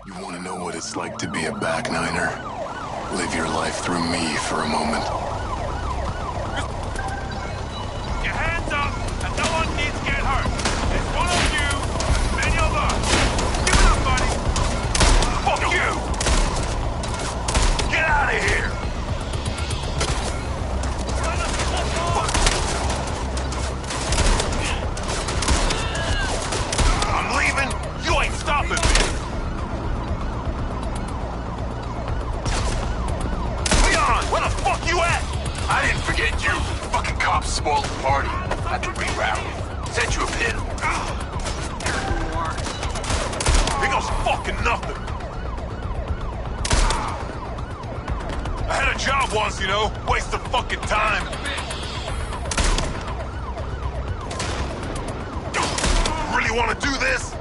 You want to know what it's like to be a back niner? Live your life through me for a moment. Your hands up, and no one needs to get hurt. It's one of you, many of us. Give it up, buddy. Fuck you! Get out of here! I'm leaving. You ain't stopping me. Where the fuck you at? I didn't forget you. Fucking cops spoiled the party. Had to reroute. Sent you a pin. Here goes fucking nothing. I had a job once, you know. Waste of fucking time. Really want to do this?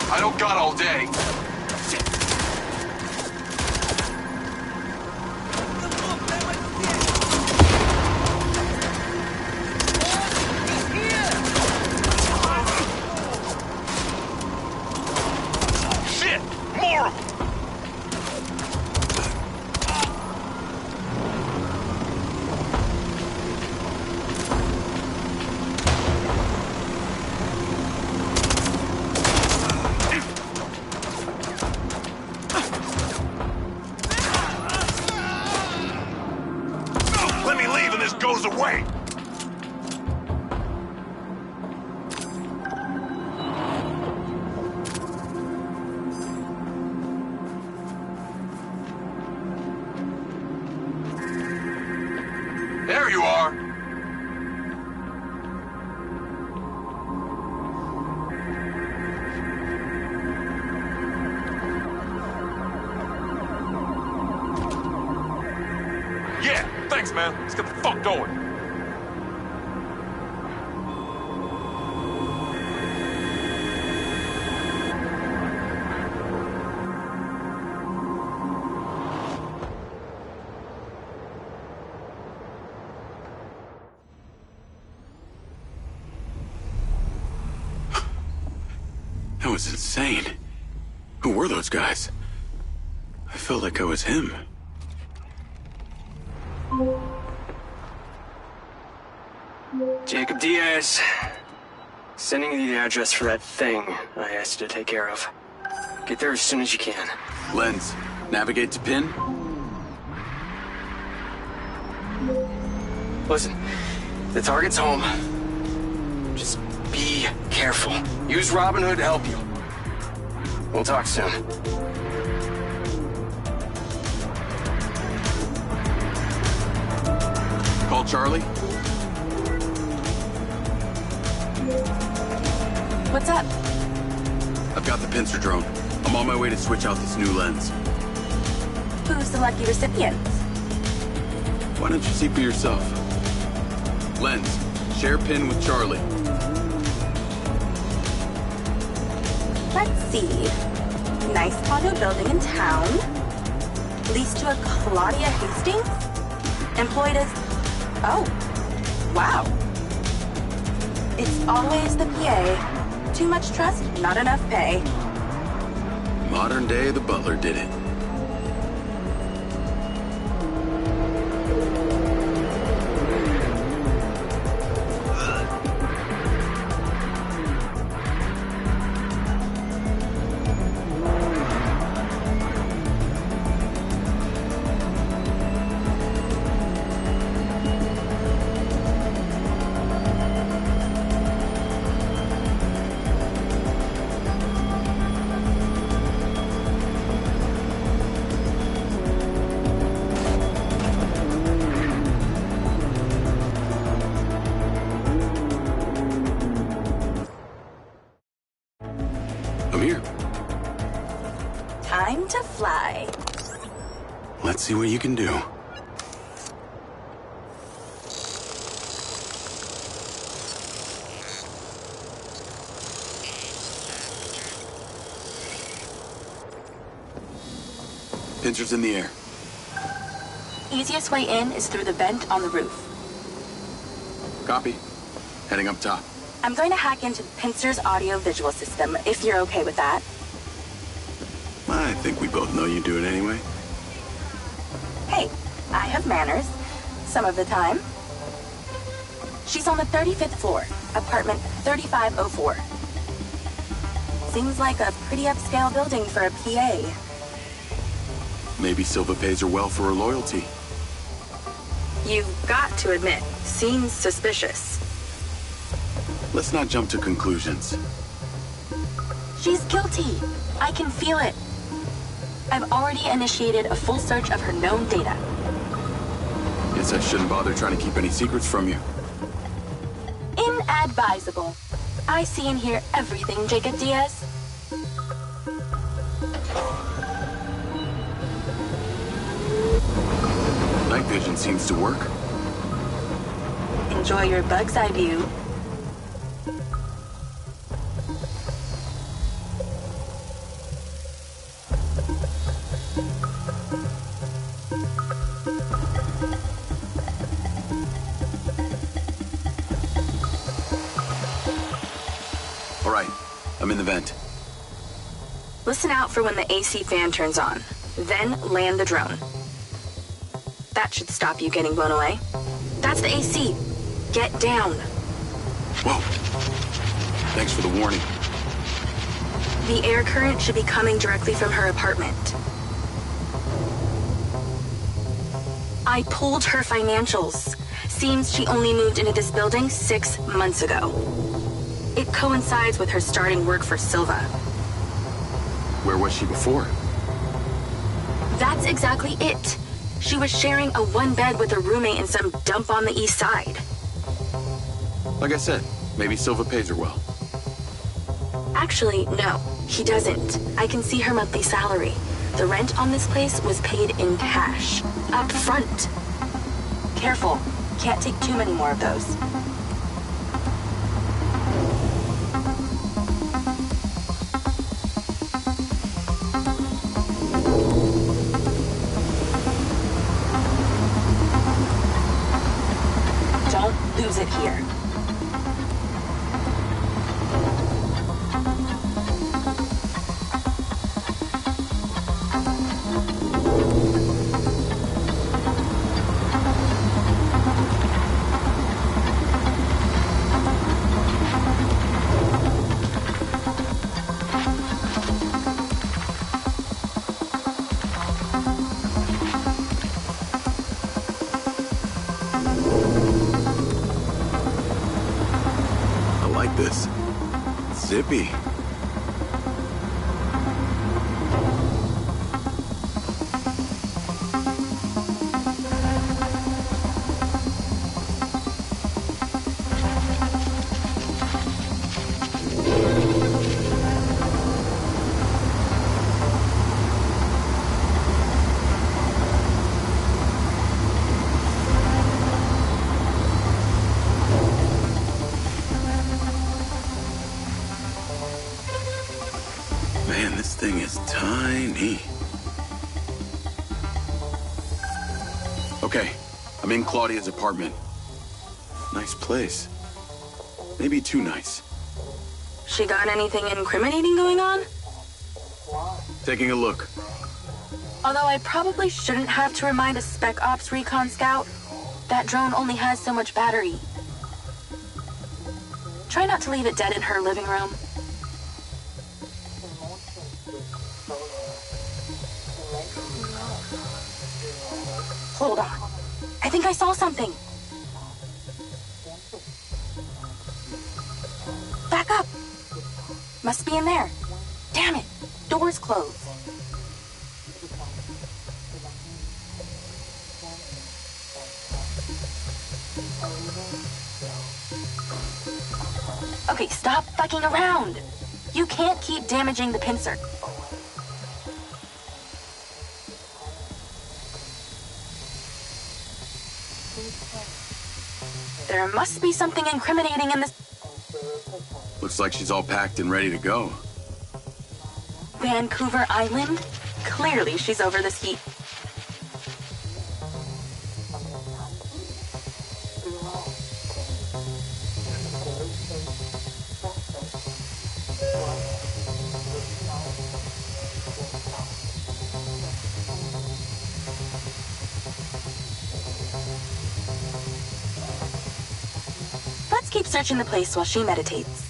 I don't got all day. Shit! More of them! assholes away! There you are! Yeah, thanks, man. Let's get the fuck going. That was insane. Who were those guys? I felt like I was him. Jacob Diaz. Sending you the address for that thing I asked you to take care of. Get there as soon as you can. Lens, navigate to pin. Listen, the target's home. Just be careful. Use Robin Hood to help you. We'll talk soon. Call Charlie. What's up? I've got the pincer drone. I'm on my way to switch out this new lens. Who's the lucky recipient? Why don't you see for yourself? Lens, share pin with Charlie. Let's see. Nice condo building in town. Leased to a Claudia Hastings? Employed as... Oh. Wow. It's always the PA. Too much trust, not enough pay. Modern day, the butler did it. I'm here. Time to fly. Let's see what you can do. Pincer's in the air. Easiest way in is through the vent on the roof. Copy. Heading up top. I'm going to hack into Pincer's audio-visual system, if you're okay with that. I think we both know you do it anyway. Hey, I have manners. Some of the time. She's on the 35th floor, apartment 3504. Seems like a pretty upscale building for a PA. Maybe Silva pays her well for her loyalty. You've got to admit, seems suspicious. Let's not jump to conclusions. She's guilty. I can feel it. I've already initiated a full search of her known data. Guess I shouldn't bother trying to keep any secrets from you. Inadvisable. I see and hear everything, Jacob Diaz. Night vision seems to work. Enjoy your bug's eye view. All right, I'm in the vent. Listen out for when the AC fan turns on. Then land the drone. That should stop you getting blown away. That's the AC. Get down. Whoa. Thanks for the warning. The air current should be coming directly from her apartment. I pulled her financials. Seems she only moved into this building 6 months ago. It coincides with her starting work for Silva. Where was she before? That's exactly it. She was sharing a one bed with a roommate in some dump on the east side. Like I said, maybe Silva pays her well. Actually, no, he doesn't. I can see her monthly salary. The rent on this place was paid in cash, up front. Careful, can't take too many more of those. Don't lose it here. This. Zippy. Man, this thing is tiny. Okay, I'm in Claudia's apartment. Nice place. Maybe too nice. She got anything incriminating going on? Taking a look. Although I probably shouldn't have to remind a Spec Ops recon scout, that drone only has so much battery. Try not to leave it dead in her living room. Hold on. I think I saw something. Back up. Must be in there. Damn it. Door's closed. Okay, stop fucking around. You can't keep damaging the pincer. There must be something incriminating in this. Looks like she's all packed and ready to go. Vancouver Island? Clearly she's over this heat. Let's keep searching the place while she meditates.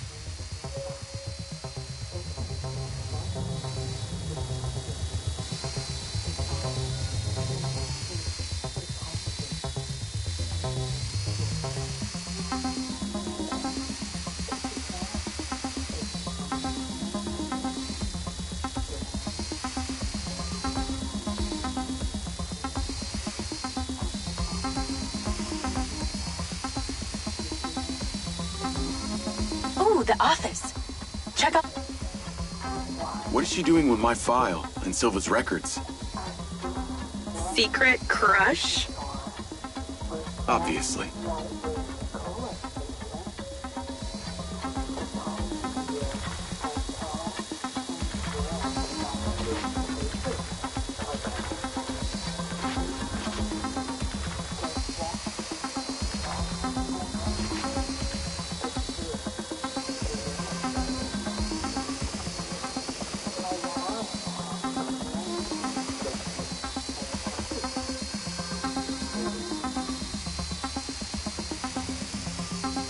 Ooh, the office. Check out. What is she doing with my file and Silva's records? Secret crush? Obviously.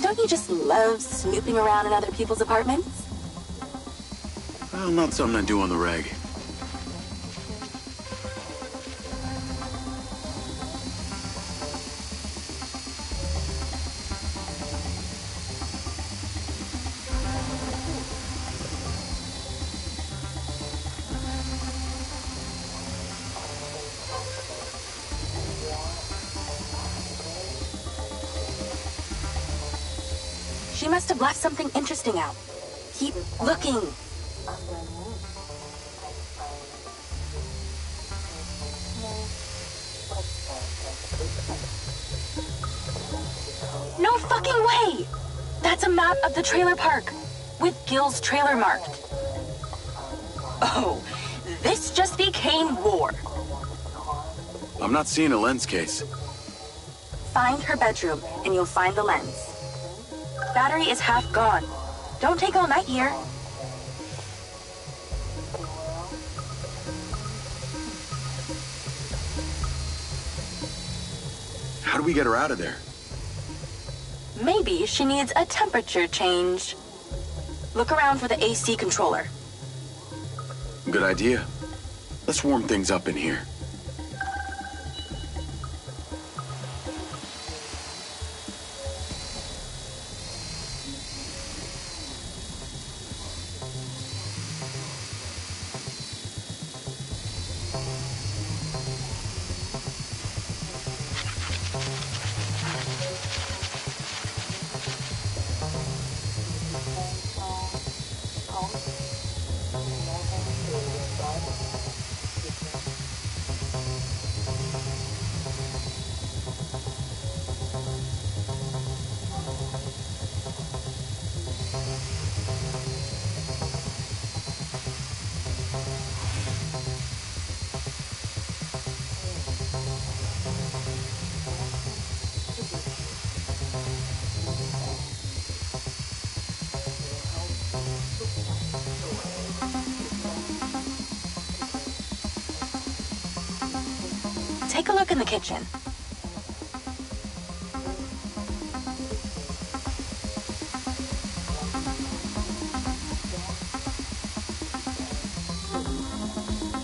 Don't you just love snooping around in other people's apartments? Well, not something I do on the reg. She must have left something interesting out. Keep looking. No fucking way! That's a map of the trailer park, with Gil's trailer marked. Oh, this just became war. I'm not seeing a lens case. Find her bedroom, and you'll find the lens. Battery is half gone. Don't take all night here. How do we get her out of there? Maybe she needs a temperature change. Look around for the AC controller. Good idea. Let's warm things up in here. Take a look in the kitchen.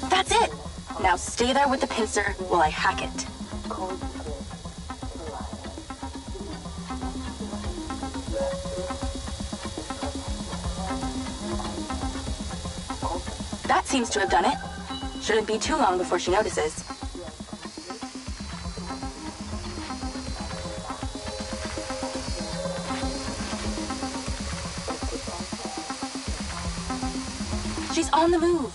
That's it! Now stay there with the pincer while I hack it. That seems to have done it. Shouldn't be too long before she notices. She's on the move.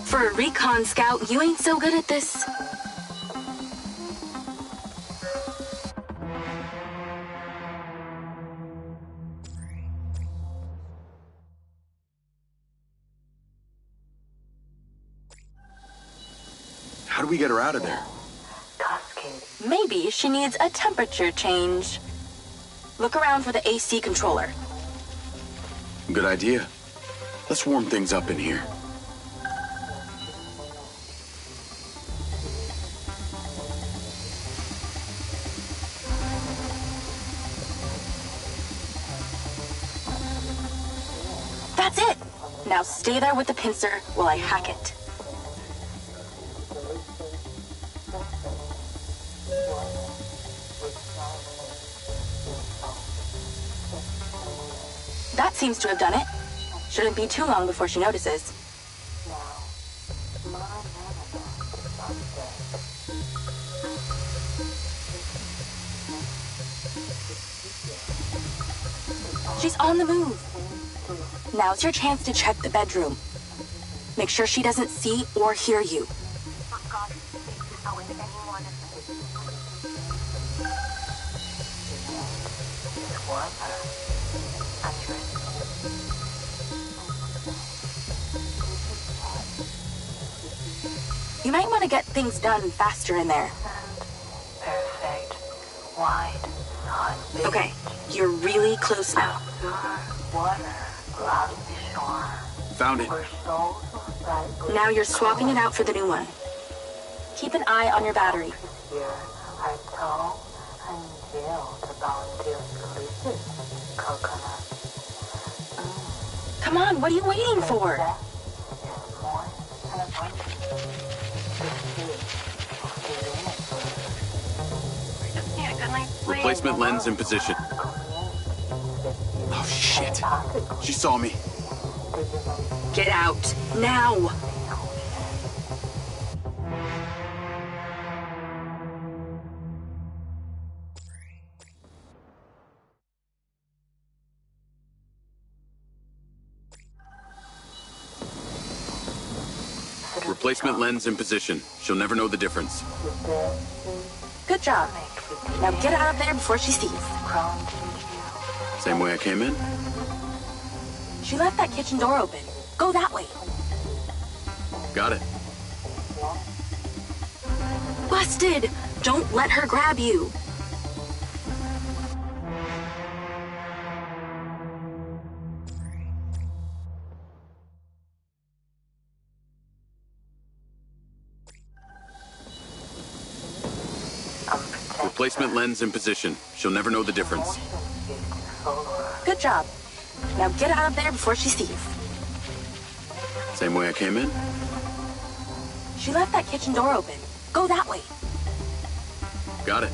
For a recon scout, you ain't so good at this. How do we get her out of there? Maybe she needs a temperature change. Look around for the AC controller. Good idea. Let's warm things up in here. That's it! Now stay there with the pincer while I hack it. That seems to have done it. Shouldn't be too long before she notices. She's on the move. Now's your chance to check the bedroom. Make sure she doesn't see or hear you. You might want to get things done faster in there. Perfect. Wide, hot. Okay, you're really close now. Water along the shore. Found it. Where souls of bright Now you're swapping it out for the new one. Keep an eye on your battery. here are tall and built about their delicious coconut. Come on, what are you waiting for? That is more than abundant. The sea of the universe. Replacement lens in position. Oh, shit. She saw me. Get out, now! Replacement lens in position. She'll never know the difference. Good job. Now get out of there before she sees. Same way I came in? She left that kitchen door open. Go that way. Got it. Busted! Don't let her grab you. Replacement lens in position. She'll never know the difference. Good job. Now get out of there before she sees. Same way I came in? She left that kitchen door open. Go that way. Got it.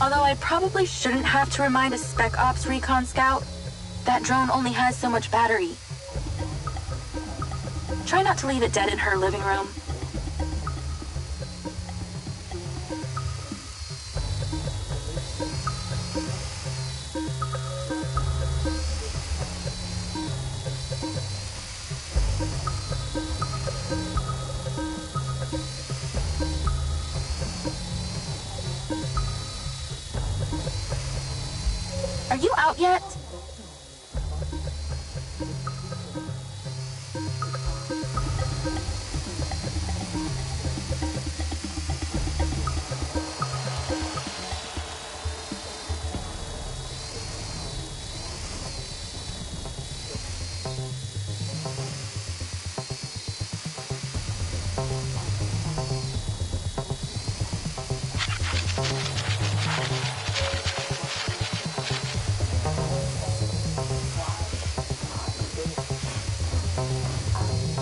Although I probably shouldn't have to remind a Spec Ops recon scout, that drone only has so much battery. Try not to leave it dead in her living room. Are you out yet?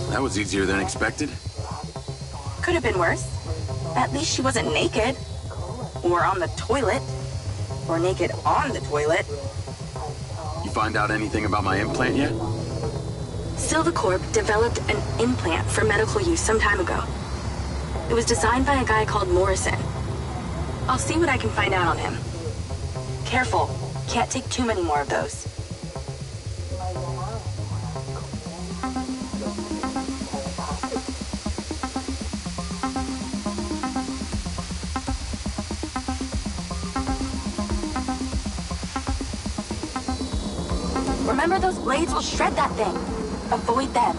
That was easier than expected. Could have been worse. At least she wasn't naked. Or on the toilet. Or naked on the toilet. You find out anything about my implant yet? Silvacorp developed an implant for medical use some time ago. It was designed by a guy called Morrison. I'll see what I can find out on him. Careful. Can't take too many more of those. Remember, those blades will shred that thing. Avoid them.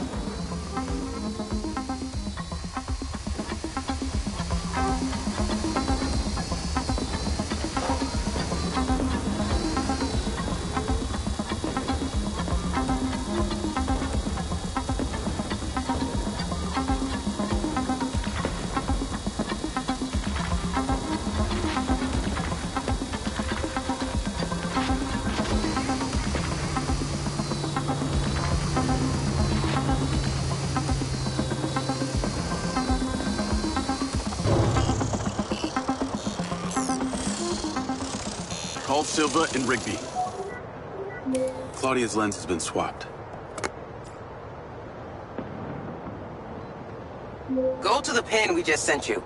Call Silva and Rigby. Claudia's lens has been swapped. Go to the pen we just sent you.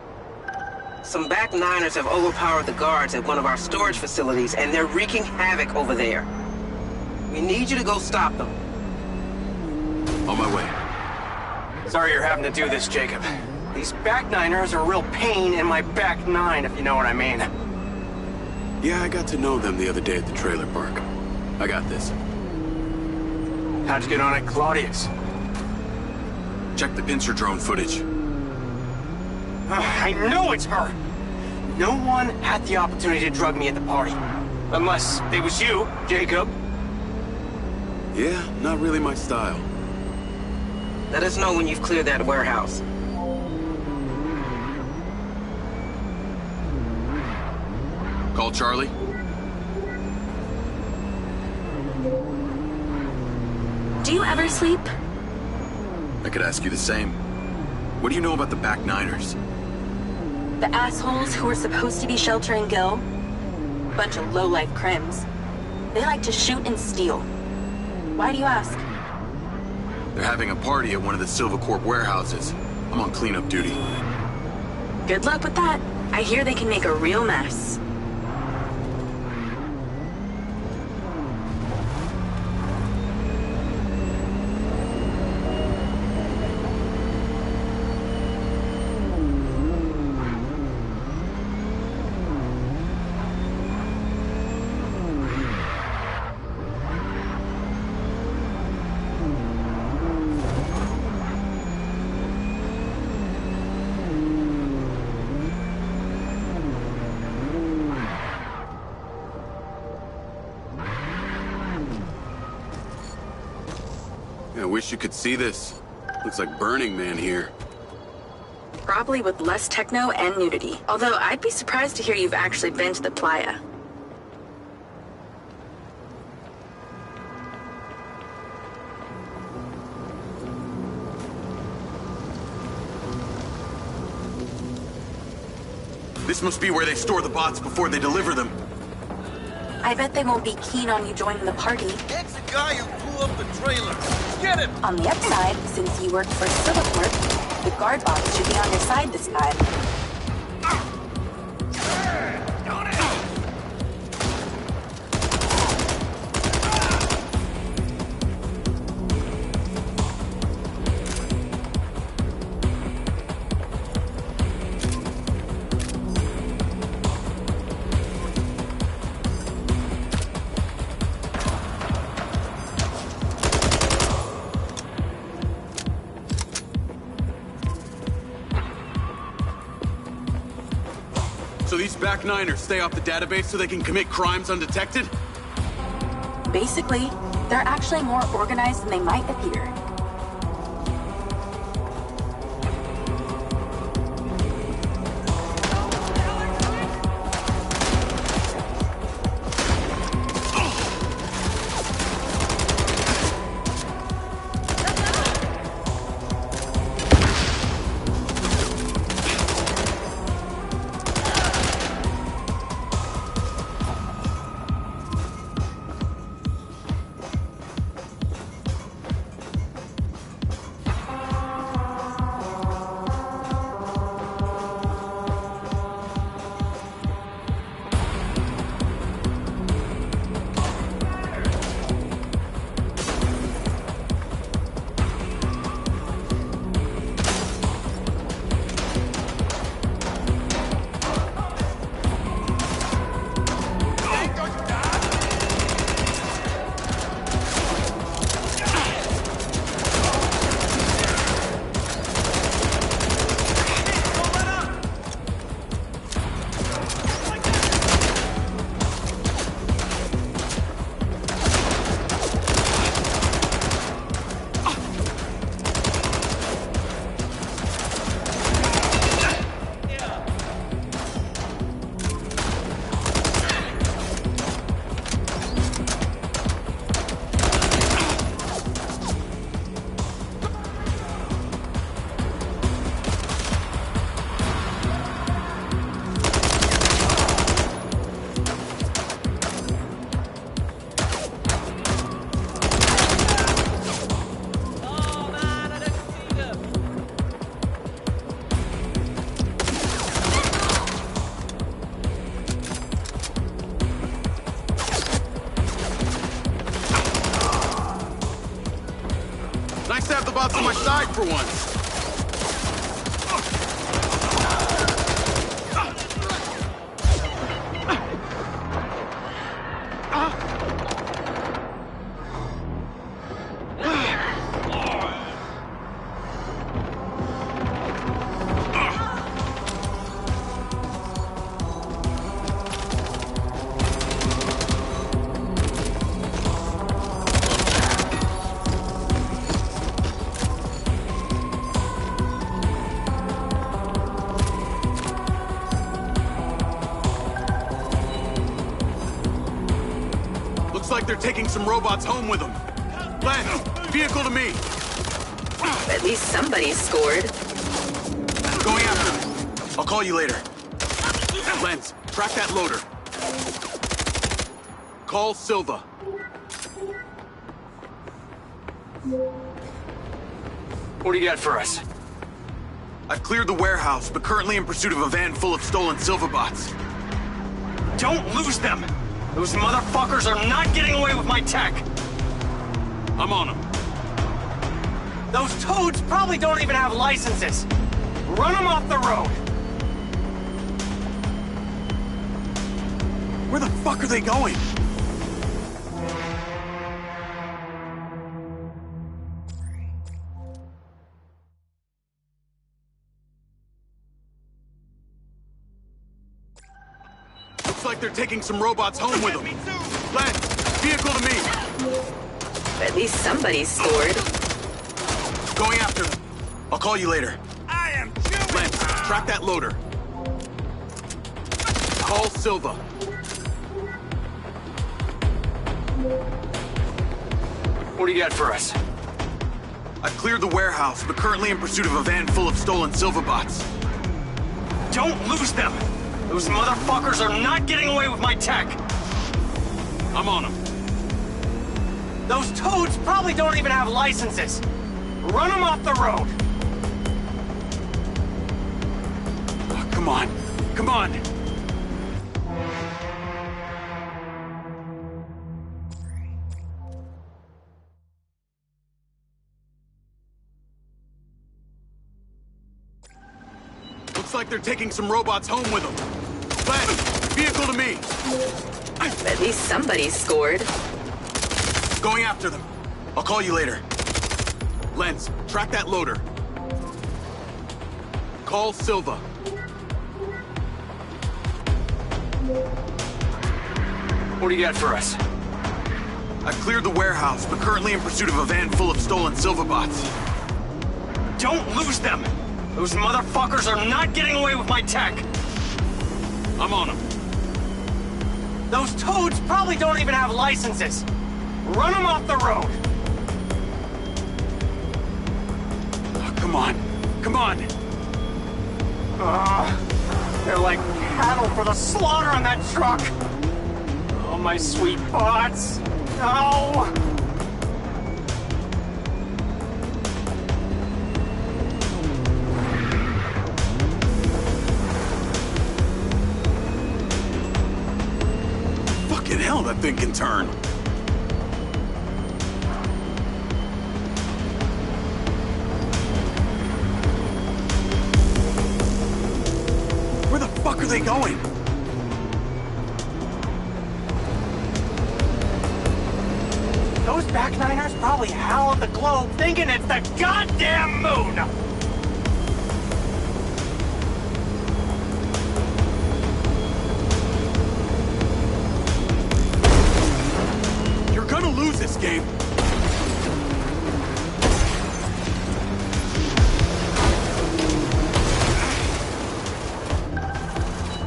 Some back niners have overpowered the guards at one of our storage facilities, and they're wreaking havoc over there. We need you to go stop them. On my way. Sorry you're having to do this, Jacob. These back niners are a real pain in my back nine, if you know what I mean. Yeah, I got to know them the other day at the trailer park. I got this. How'd you get on at Claudia's? Check the pincer drone footage. I know it's her! No one had the opportunity to drug me at the party. Unless it was you, Jacob. Yeah, not really my style. Let us know when you've cleared that warehouse. Call Charlie. Do you ever sleep? I could ask you the same. What do you know about the back niners? The assholes who were supposed to be sheltering Gil? Bunch of low-life crims. They like to shoot and steal. Why do you ask? They're having a party at one of the Silva Corp warehouses. I'm on cleanup duty. Good luck with that. I hear they can make a real mess. I wish you could see this. Looks like Burning Man here. Probably with less techno and nudity. Although I'd be surprised to hear you've actually been to the playa. This must be where they store the bots before they deliver them. I bet they won't be keen on you joining the party. It's the guy who blew up the trailer. Get him! On the upside, since you work for Silvercorp, the guard bots should be on your side this time. So these back niners stay off the database so they can commit crimes undetected? Basically, they're actually more organized than they might appear. Nice to have the bots on my side for once. Like they're taking some robots home with them. Len, vehicle to me. At least somebody scored. Going after them. I'll call you later. Lens, track that loader. Call Silva. What do you got for us? I've cleared the warehouse, but currently in pursuit of a van full of stolen Silva bots. Don't lose them! Those motherfuckers are not getting away with my tech! I'm on them. Those toads probably don't even have licenses! Run them off the road! Where the fuck are they going? Looks like they're taking some robots home with them. Lens, vehicle to me. At least somebody scored. Going after them. I'll call you later. I am chewing. Lens, track that loader. Call Silva. What do you got for us? I've cleared the warehouse, but currently in pursuit of a van full of stolen Silva bots. Don't lose them! Those motherfuckers are not getting away with my tech! I'm on them. Those toads probably don't even have licenses! Run them off the road! Oh, come on. Come on. Looks like they're taking some robots home with them. Lens, vehicle to me. At least somebody scored. Going after them. I'll call you later. Lens, track that loader. Call Silva. What do you got for us? I've cleared the warehouse, but currently in pursuit of a van full of stolen Silva bots. Don't lose them! Those motherfuckers are not getting away with my tech! I'm on them. Those toads probably don't even have licenses! Run them off the road! Oh, come on. Come on. They're like cattle for the slaughter on that truck! Oh, my sweet bots! No! Fucking hell, that thing can turn. Where the fuck are they going? Those back-niners probably howl at the globe thinking it's the goddamn moon! You're gonna lose this game.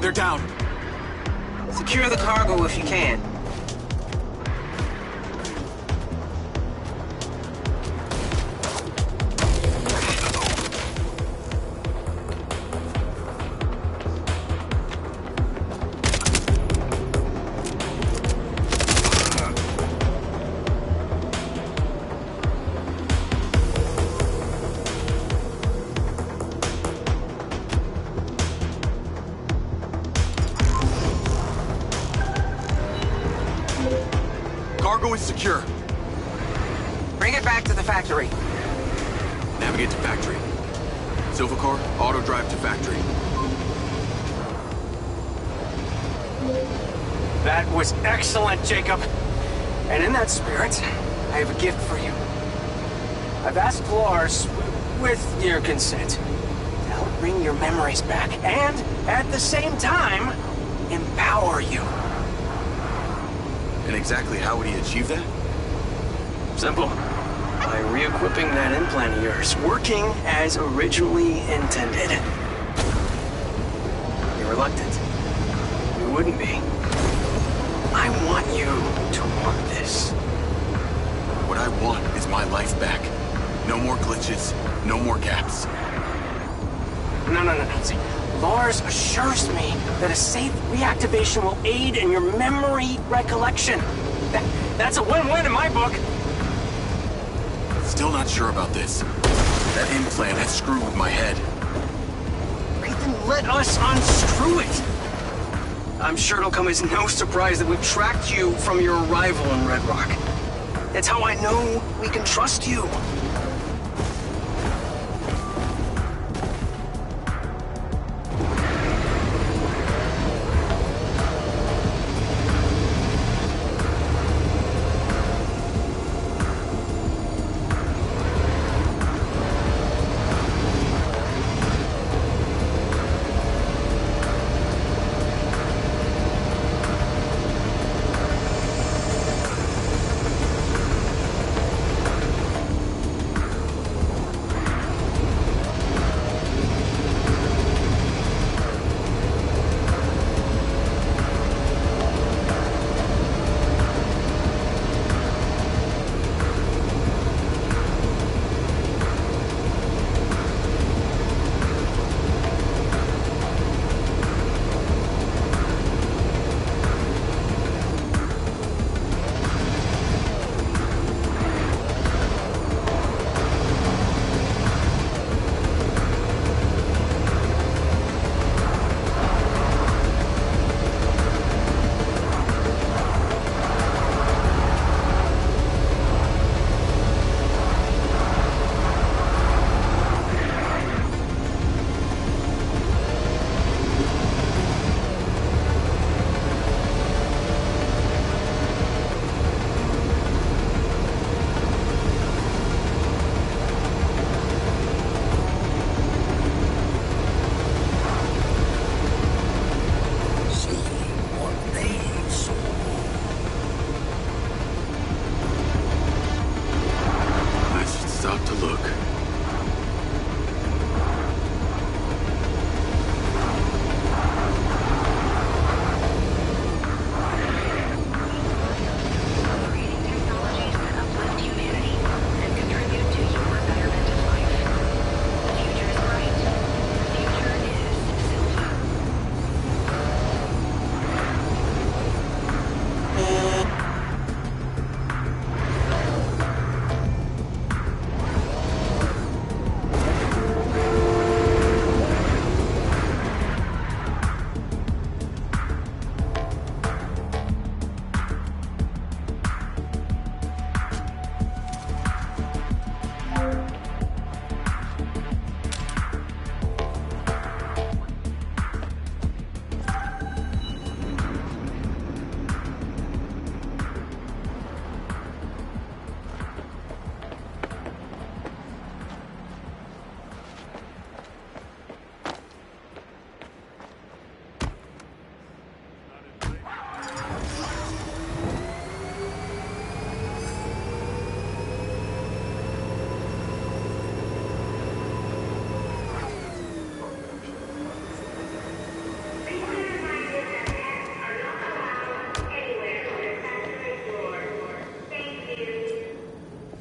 They're down. Secure the cargo if you can. Cargo is secure. Bring it back to the factory. Navigate to factory. Silva car, auto drive to factory. That was excellent, Jacob. And in that spirit, I have a gift for you. I've asked Lars, with your consent, to help bring your memories back and, at the same time, empower you. And exactly how would he achieve that? Simple. By re-equipping that implant of yours, working as originally intended. You're reluctant. You wouldn't be. I want you to want this. What I want is my life back. No more glitches, no more gaps. No. See, Lars assures me that a safe reactivation will aid in your memory recollection. That's a win-win in my book. Still not sure about this. That implant has screwed with my head. Then let us unscrew it. I'm sure it'll come as no surprise that we've tracked you from your arrival in Red Rock. That's how I know we can trust you.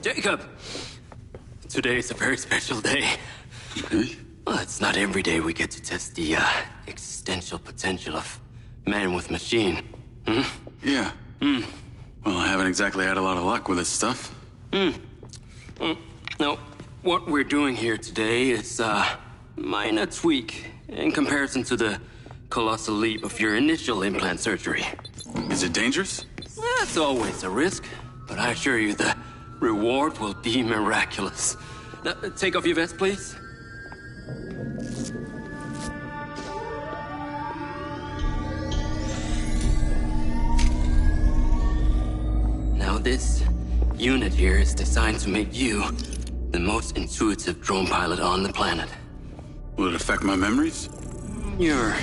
Jacob! Today is a very special day. Well, it's not every day we get to test the existential potential of man with machine. Hmm? Yeah. Well, I haven't exactly had a lot of luck with this stuff. No, what we're doing here today is a minor tweak in comparison to the colossal leap of your initial implant surgery. Is it dangerous? That's always a risk, but I assure you the reward will be miraculous. Now, take off your vest, please. Now, this unit here is designed to make you the most intuitive drone pilot on the planet. Will it affect my memories? Your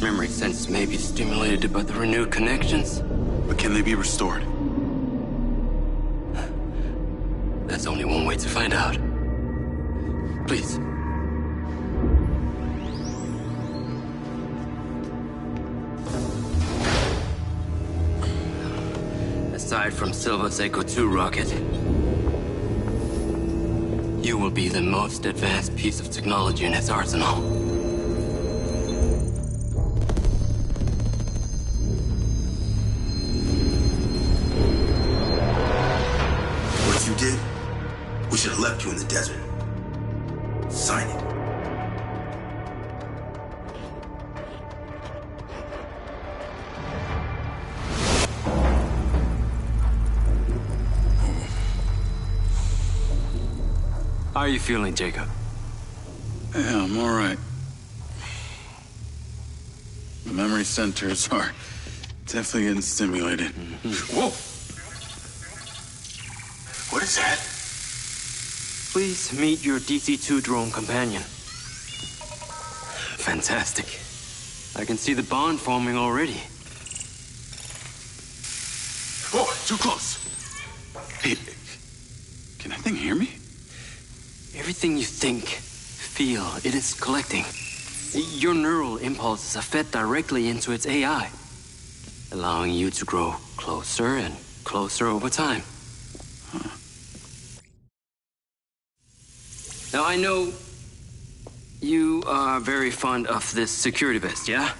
memory sense may be stimulated by the renewed connections. But can they be restored? There's only one way to find out. Please. Aside from Silva's Echo 2 rocket, you will be the most advanced piece of technology in his arsenal. did, we should have left you in the desert. Sign it. How are you feeling, Jacob? Yeah, I'm all right. The memory centers are definitely getting stimulated. Whoa! What is that? Please meet your DC-2 drone companion. Fantastic. I can see the bond forming already. Whoa, too close. Hey, can that thing hear me? Everything you think, feel, it is collecting. Your neural impulses are fed directly into its AI, allowing you to grow closer and closer over time. Huh. Now, I know you are very fond of this security vest, yeah?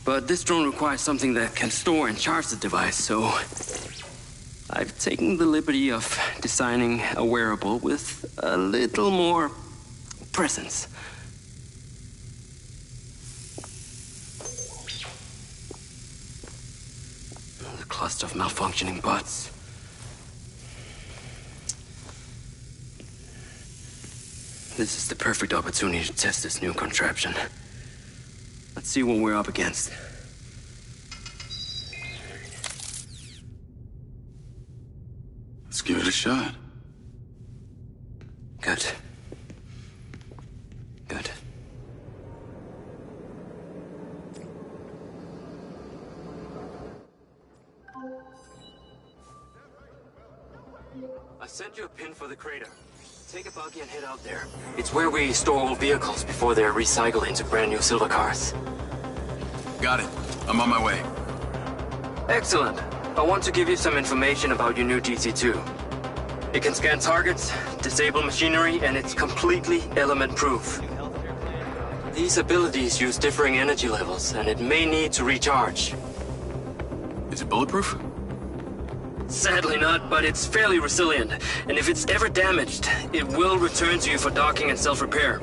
But this drone requires something that can store and charge the device, so I've taken the liberty of designing a wearable with a little more presence. The cluster of malfunctioning bots. This is the perfect opportunity to test this new contraption. Let's see what we're up against. Let's give it a shot. Good. Good. I sent you a pin for the crater. Take a buggy and head out there. It's where we store old vehicles before they're recycled into brand new silver cars. Got it. I'm on my way. Excellent. I want to give you some information about your new DC-2. It can scan targets, disable machinery, and it's completely element-proof. These abilities use differing energy levels, and it may need to recharge. Is it bulletproof? Sadly not, but it's fairly resilient, and if it's ever damaged, it will return to you for docking and self-repair.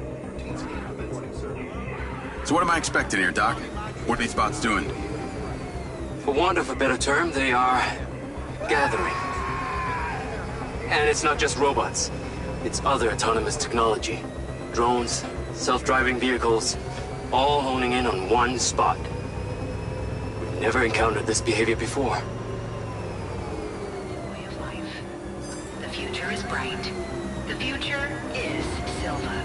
So what am I expecting here, Doc? What are these bots doing? For want of a better term, they are gathering. And it's not just robots. It's other autonomous technology. Drones, self-driving vehicles, all honing in on one spot. We've never encountered this behavior before. Way of life. The future is bright. The future is Silva.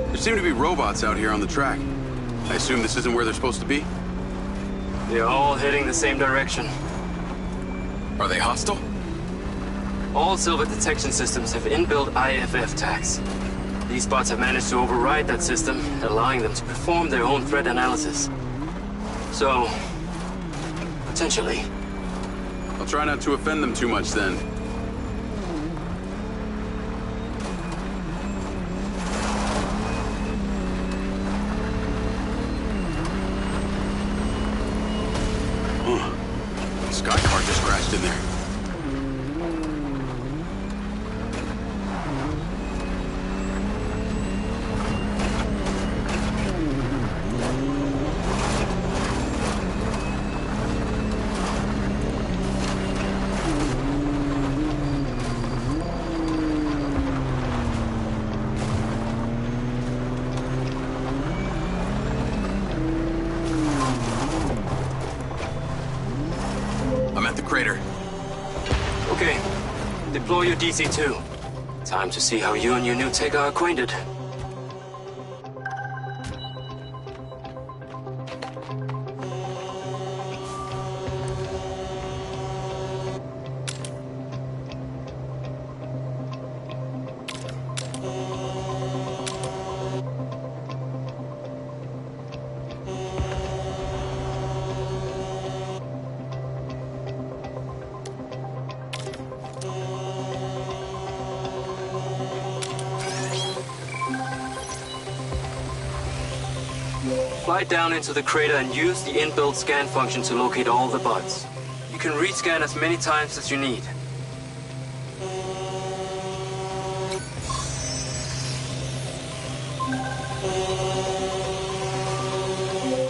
There seem to be robots out here on the track. I assume this isn't where they're supposed to be? They're all heading the same direction. Are they hostile? All Silva detection systems have inbuilt IFF tags. These bots have managed to override that system, allowing them to perform their own threat analysis. So, potentially. I'll try not to offend them too much then. Sky car just crashed in there. I'm at the crater. Okay, deploy your DC-2. Time to see how you and your new tech are acquainted. Fly down into the crater and use the inbuilt scan function to locate all the buds. You can rescan as many times as you need.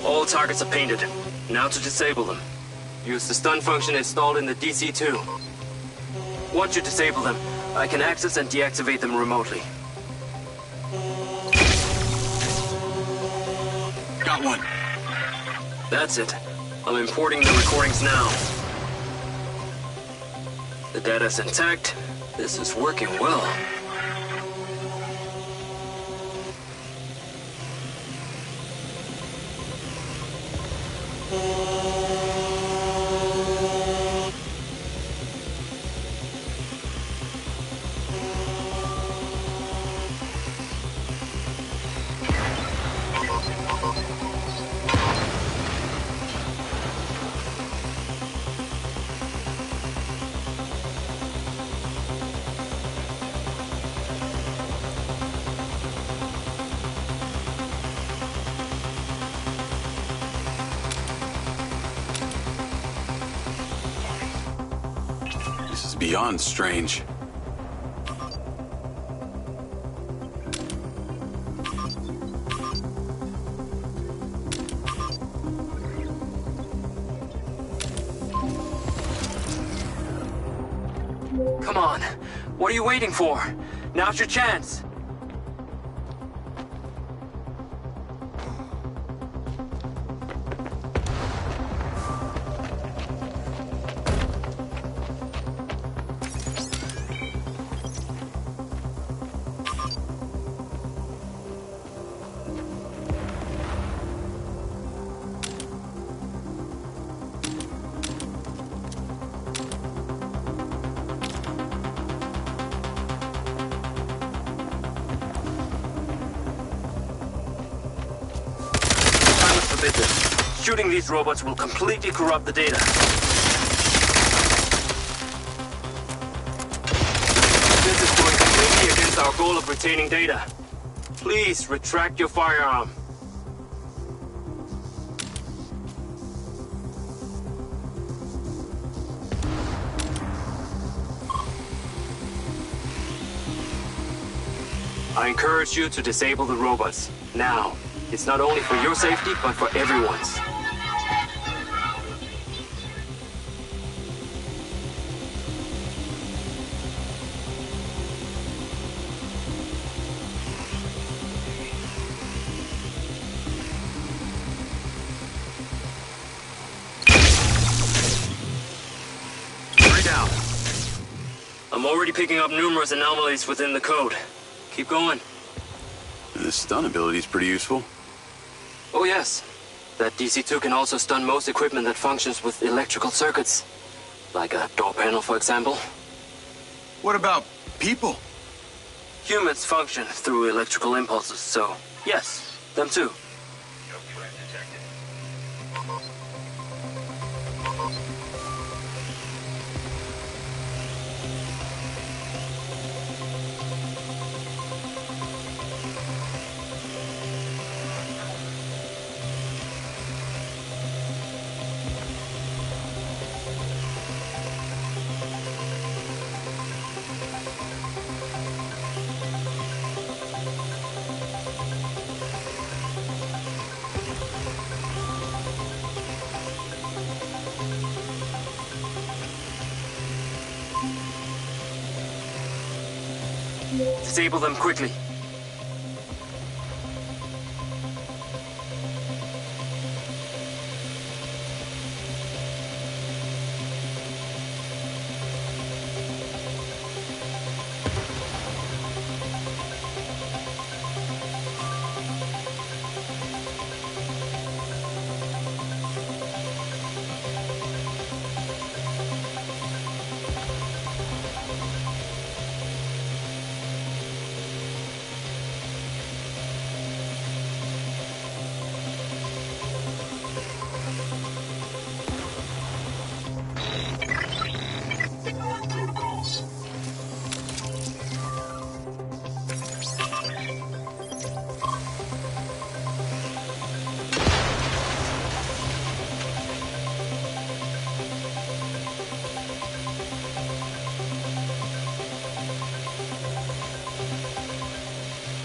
All targets are painted. Now to disable them. Use the stun function installed in the DC-2. Once you disable them, I can access and deactivate them remotely. Got one. That's it. I'm importing the recordings now. The data's intact. This is working well. This is beyond strange. Come on. What are you waiting for? Now's your chance. Shooting these robots will completely corrupt the data. This is going completely against our goal of retaining data. Please retract your firearm. I encourage you to disable the robots, now. It's not only for your safety, but for everyone's. Hurry down. I'm already picking up numerous anomalies within the code. Keep going. The stun ability is pretty useful. Oh yes. That DC-2 can also stun most equipment that functions with electrical circuits. Like a door panel, for example. What about people? Humans function through electrical impulses, so yes, them too. Disable them quickly.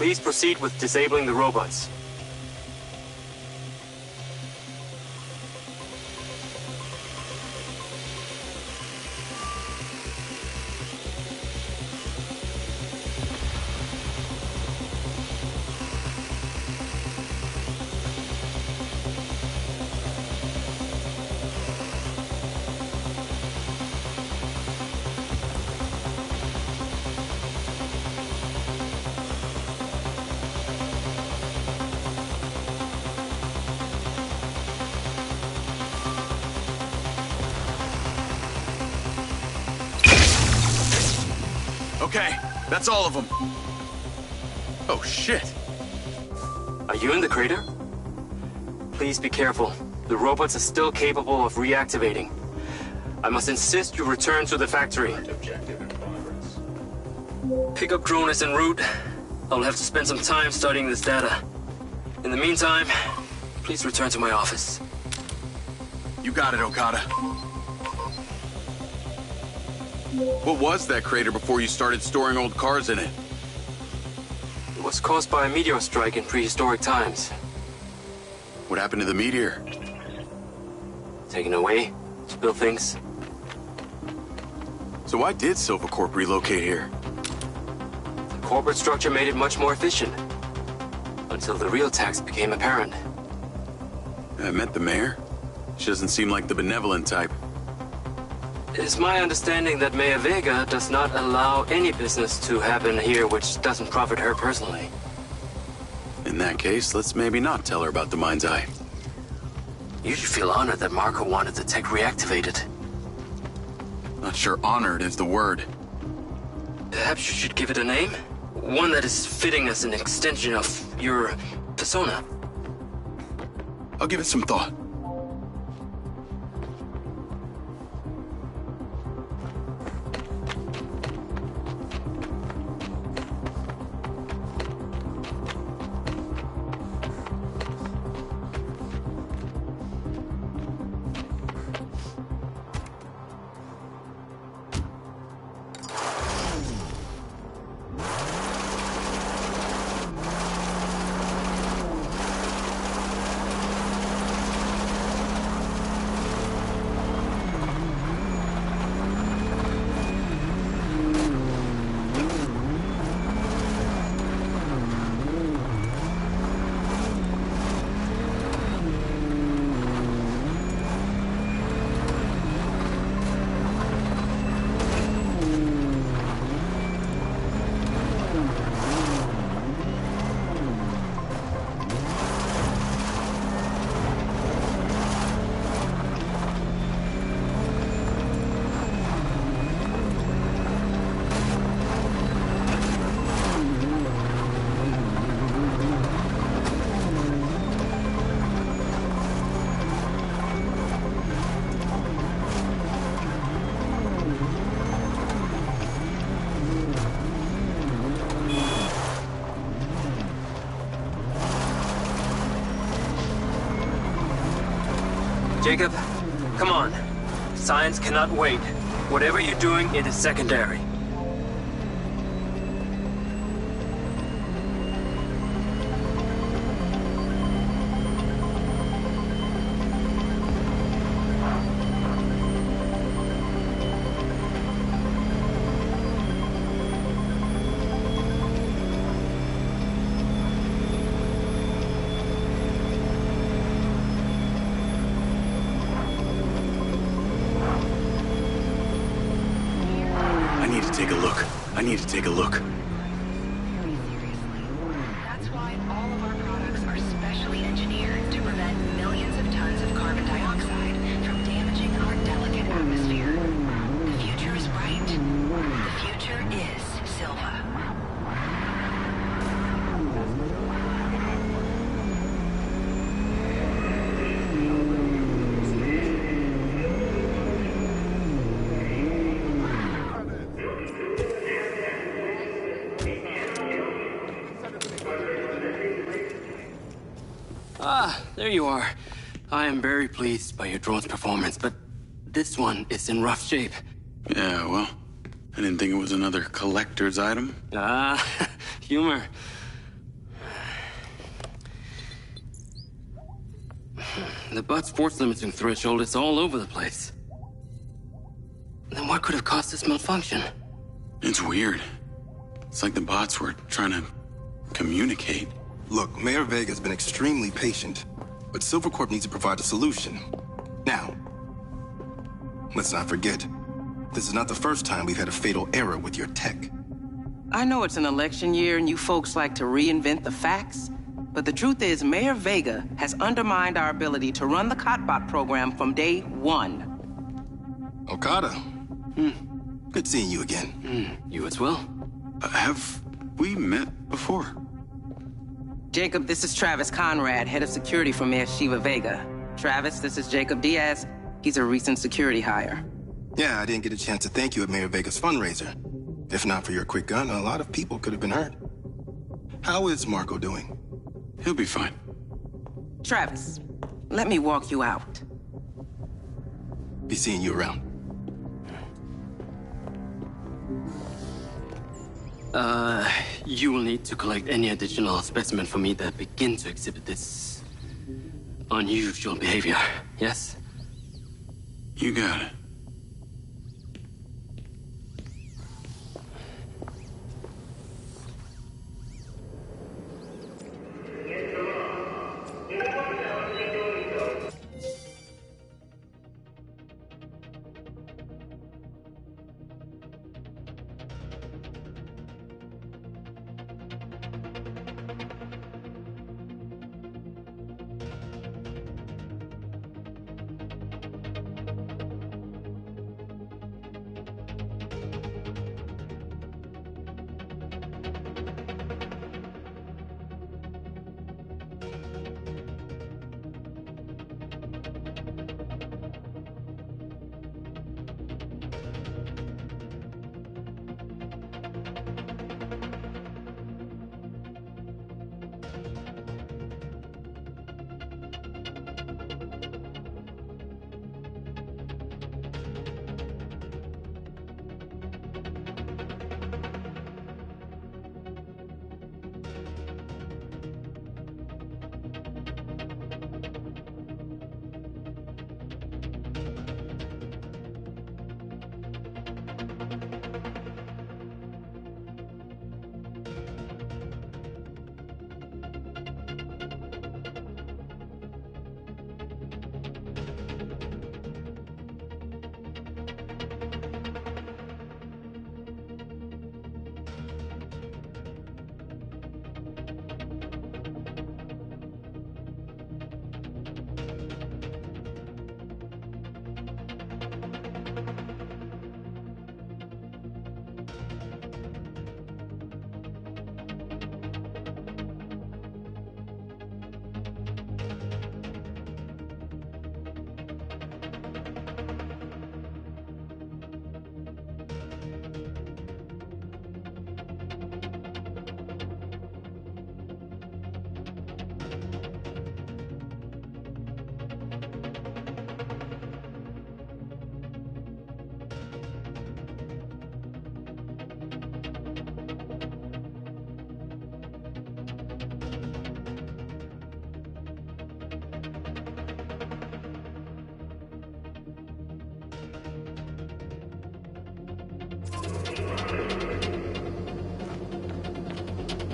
Please proceed with disabling the robots. Okay, that's all of them. Oh, shit. Are you in the crater? Please be careful. The robots are still capable of reactivating. I must insist you return to the factory. Pickup drone is en route. I'll have to spend some time studying this data. In the meantime, please return to my office. You got it, Okada. What was that crater before you started storing old cars in it? It was caused by a meteor strike in prehistoric times. What happened to the meteor? Taken away to build things. So why did Silvercorp relocate here? The corporate structure made it much more efficient. Until the real tax became apparent. I met the mayor. She doesn't seem like the benevolent type. It is my understanding that Mayor Vega does not allow any business to happen here which doesn't profit her personally. In that case, let's maybe not tell her about the MindsEye. You should feel honored that Marco wanted the tech reactivated. Not sure honored is the word. Perhaps you should give it a name? One that is fitting as an extension of your persona. I'll give it some thought. Jacob, come on. Science cannot wait. Whatever you're doing, it is secondary. I need to take a look. That's why all of our products are specially engineered to prevent millions of tons of carbon dioxide from damaging our delicate atmosphere. The future is bright. The future is Silva. Ah, there you are. I am very pleased by your drone's performance, but this one is in rough shape. Yeah, well, I didn't think it was another collector's item. Ah, humor. The bot's force limiting threshold is all over the place. Then what could have caused this malfunction? It's weird. It's like the bots were trying to communicate. Look, Mayor Vega's been extremely patient, but Silvercorp needs to provide a solution. Now, let's not forget, this is not the first time we've had a fatal error with your tech. I know it's an election year and you folks like to reinvent the facts, but the truth is Mayor Vega has undermined our ability to run the Cotbot program from day one. Okada. Good seeing you again. You as well. Have we met before? Jacob, this is Travis Conrad, head of security for Mayor Shiva Vega. Travis, this is Jacob Diaz. He's a recent security hire. Yeah, I didn't get a chance to thank you at Mayor Vega's fundraiser. If not for your quick gun, a lot of people could have been hurt. How is Marco doing? He'll be fine. Travis, let me walk you out. Be seeing you around. You will need to collect any additional specimen for me that begin to exhibit this unusual behavior, yes? You got it.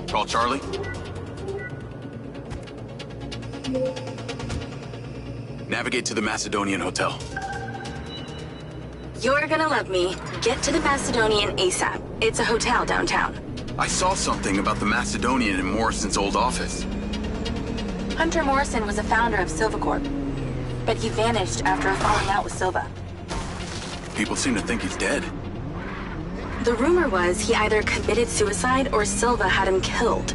Call Charlie. Navigate to the Macedonian Hotel. You're gonna love me. Get to the Macedonian ASAP. It's a hotel downtown. I saw something about the Macedonian in Morrison's old office. Hunter Morrison was a founder of Silvercorp, but he vanished after a falling out with Silva. People seem to think he's dead. The rumor was he either committed suicide or Silva had him killed.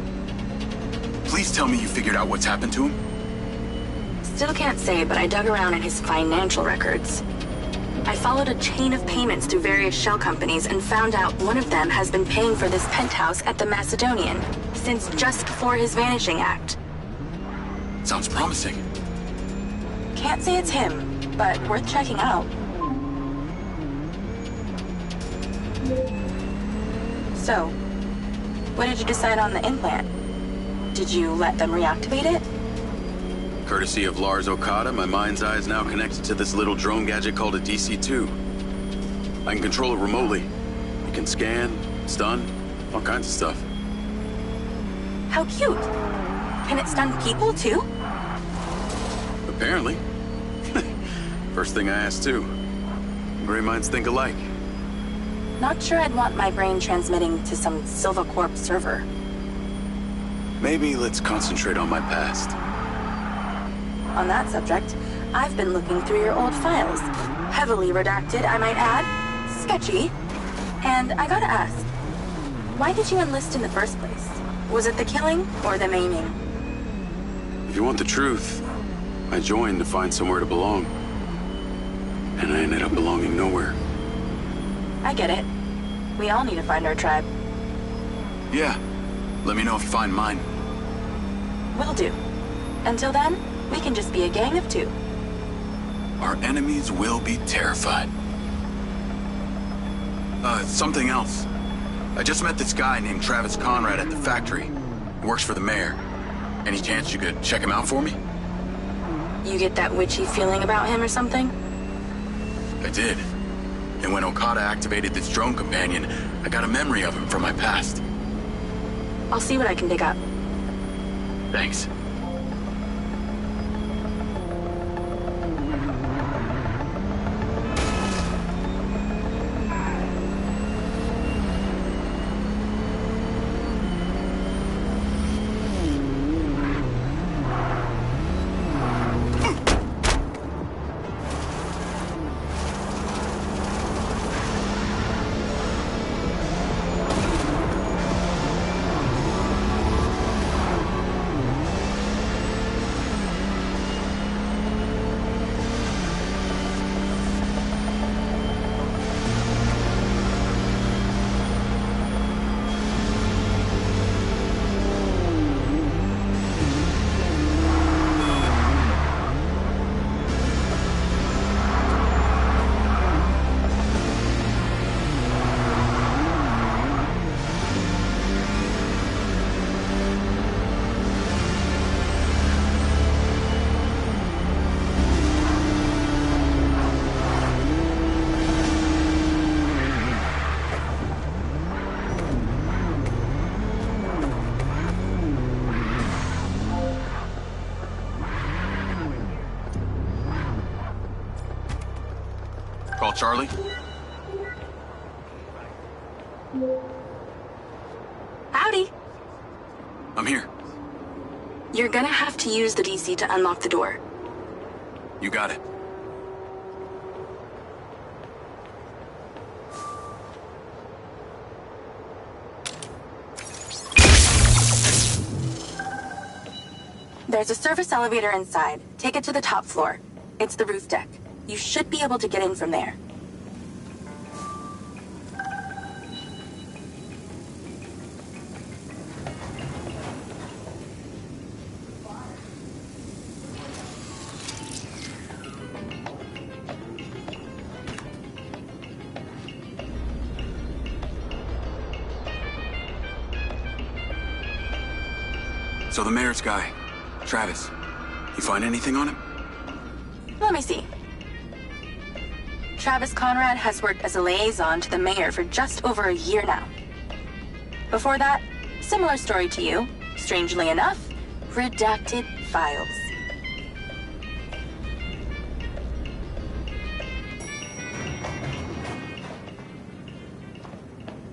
Please tell me you figured out what's happened to him. Still can't say, but I dug around in his financial records. I followed a chain of payments through various shell companies and found out one of them has been paying for this penthouse at the Macedonian since just before his vanishing act. Sounds promising. Can't say it's him, but worth checking out. So, what did you decide on the implant? Did you let them reactivate it? Courtesy of Lars Okada, my mind's eye is now connected to this little drone gadget called a DC-2. I can control it remotely. It can scan, stun, all kinds of stuff. How cute. Can it stun people, too? Apparently. First thing I asked, too. Gray minds think alike. Not sure I'd want my brain transmitting to some Silvercorp server. Maybe let's concentrate on my past. On that subject, I've been looking through your old files. Heavily redacted, I might add. Sketchy. And I gotta ask, why did you enlist in the first place? Was it the killing or the maiming? If you want the truth, I joined to find somewhere to belong. And I ended up belonging nowhere. I get it. We all need to find our tribe. Yeah. Let me know if you find mine. Will do. Until then, we can just be a gang of two. Our enemies will be terrified. Something else. I just met this guy named Travis Conrad at the factory. He works for the mayor. Any chance you could check him out for me? You get that witchy feeling about him or something? I did. And when Okada activated this drone companion, I got a memory of him from my past. I'll see what I can dig up. Thanks. Call Charlie. Howdy. I'm here. You're gonna have to use the DC to unlock the door. You got it. There's a service elevator inside. Take it to the top floor. It's the roof deck. You should be able to get in from there. So the mayor's guy, Travis, you find anything on him? Let me see. Travis Conrad has worked as a liaison to the mayor for just over a year now. Before that, similar story to you. Strangely enough, redacted files.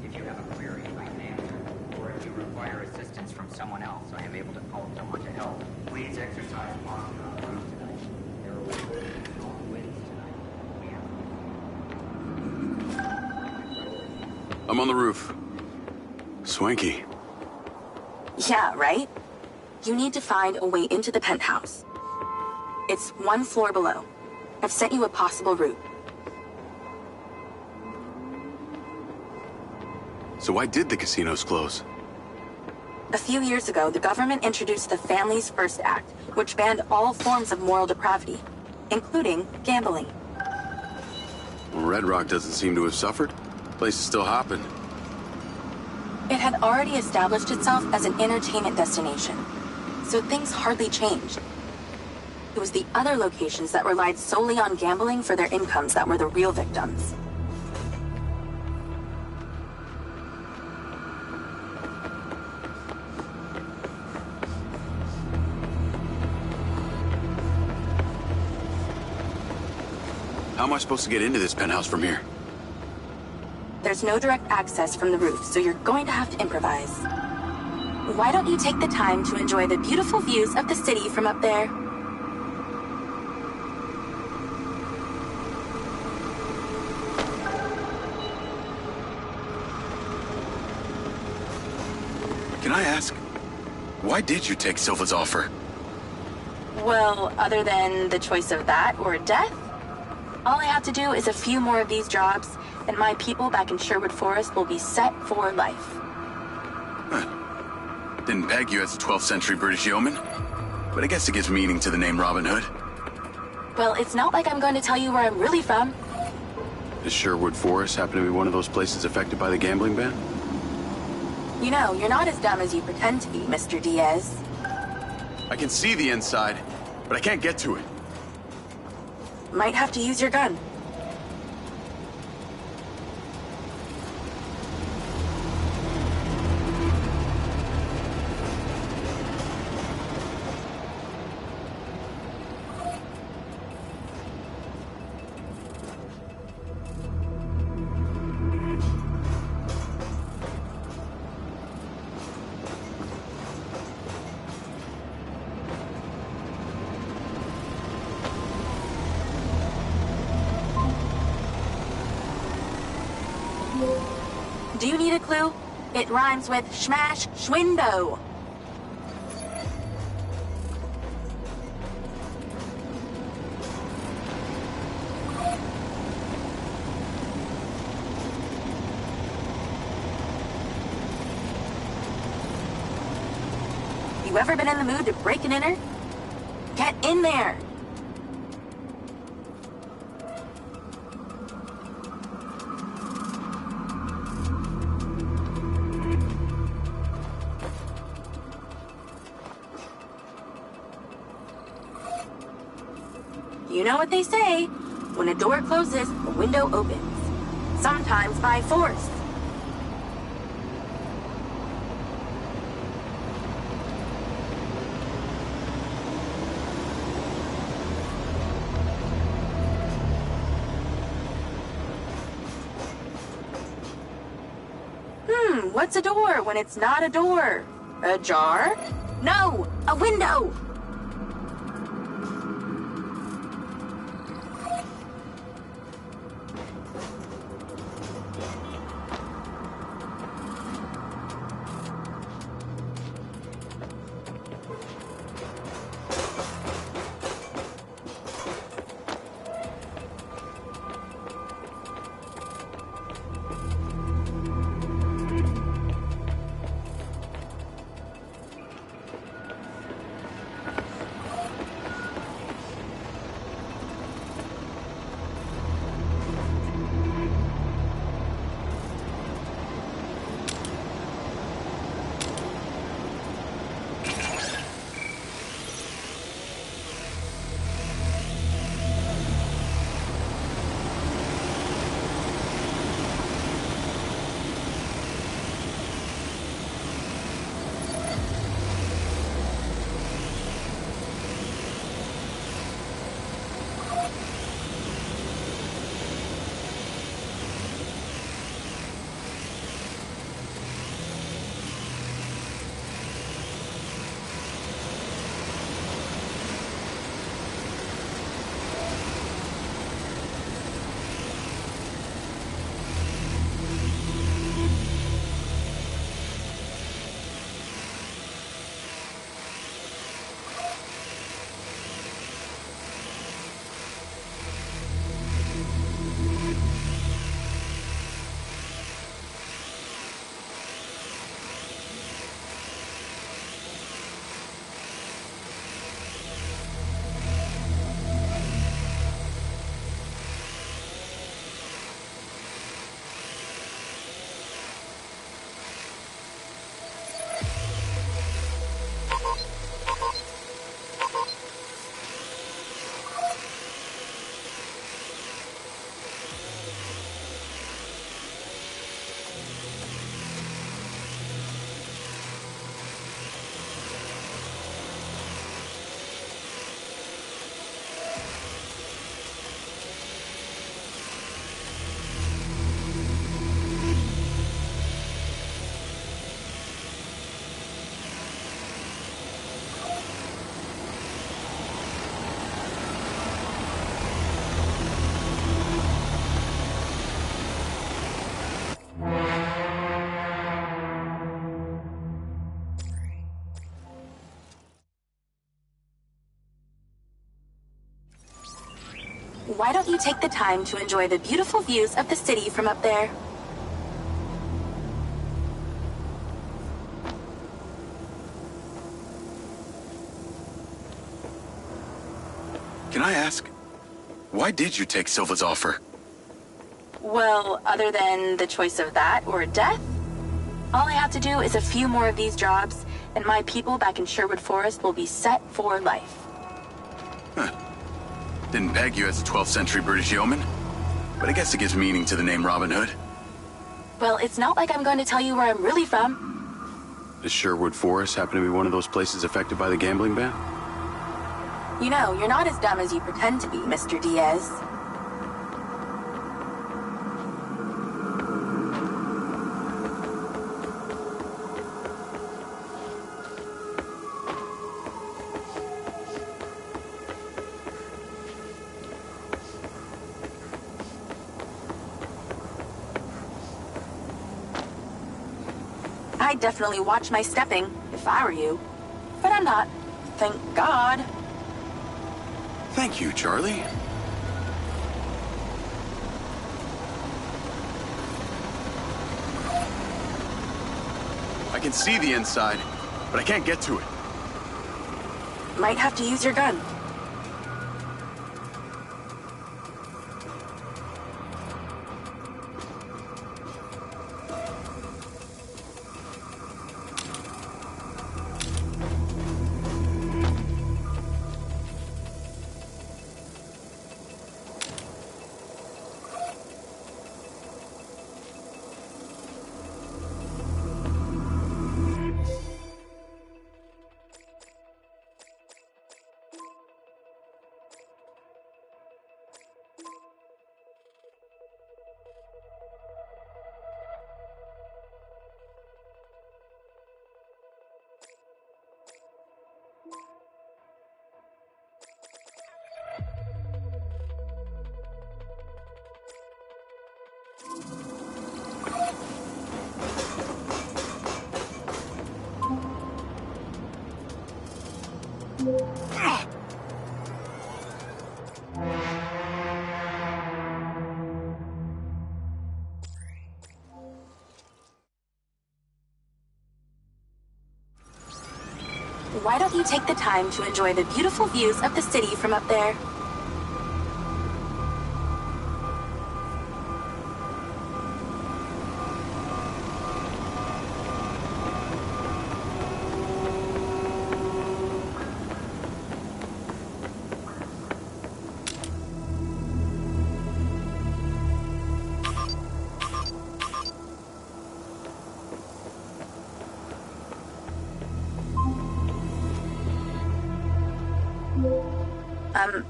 If you have a query I can answer, or if you require assistance from someone else, I am able to call someone to help. Please exercise caution on the road tonight. There will be strong winds tonight. I'm on the roof. Swanky. Yeah, right? You need to find a way into the penthouse. It's one floor below. I've sent you a possible route. So why did the casinos close? A few years ago, the government introduced the Family's First Act, which banned all forms of moral depravity, including gambling. Well, Red Rock doesn't seem to have suffered. Place is still hopping. It had already established itself as an entertainment destination, so things hardly changed. it was the other locations that relied solely on gambling for their incomes that were the real victims. How am I supposed to get into this penthouse from here? There's no direct access from the roof, so you're going to have to improvise. Why don't you take the time to enjoy the beautiful views of the city from up there? Can I ask, why did you take Silva's offer? Well, other than the choice of that or death, all I have to do is a few more of these jobs, and my people back in Sherwood Forest will be set for life. Huh. Didn't peg you as a 12th century British yeoman, but I guess it gives meaning to the name Robin Hood. Well, it's not like I'm going to tell you where I'm really from. Does Sherwood Forest happen to be one of those places affected by the gambling ban? You know, you're not as dumb as you pretend to be, Mr. Diaz. I can see the inside, but I can't get to it. Might have to use your gun. Do you need a clue? It rhymes with smash schwindo. You ever been in the mood to break an inner? Get in there! You know what they say, when a door closes, a window opens. Sometimes by force. What's a door when it's not a door? A jar? No, a window! Why don't you take the time to enjoy the beautiful views of the city from up there? Can I ask, why did you take Silva's offer? Well, other than the choice of that or death, all I have to do is a few more of these jobs, and my people back in Sherwood Forest will be set for life. Huh. Didn't peg you as a 12th century British yeoman, but I guess it gives meaning to the name Robin Hood. Well, it's not like I'm going to tell you where I'm really from. Does Sherwood Forest happen to be one of those places affected by the gambling ban? You know, you're not as dumb as you pretend to be, Mr. Diaz. I'd definitely watch my stepping, if I were you. But I'm not. Thank God. Thank you, Charlie. I can see the inside, but I can't get to it. Might have to use your gun. Why don't you take the time to enjoy the beautiful views of the city from up there?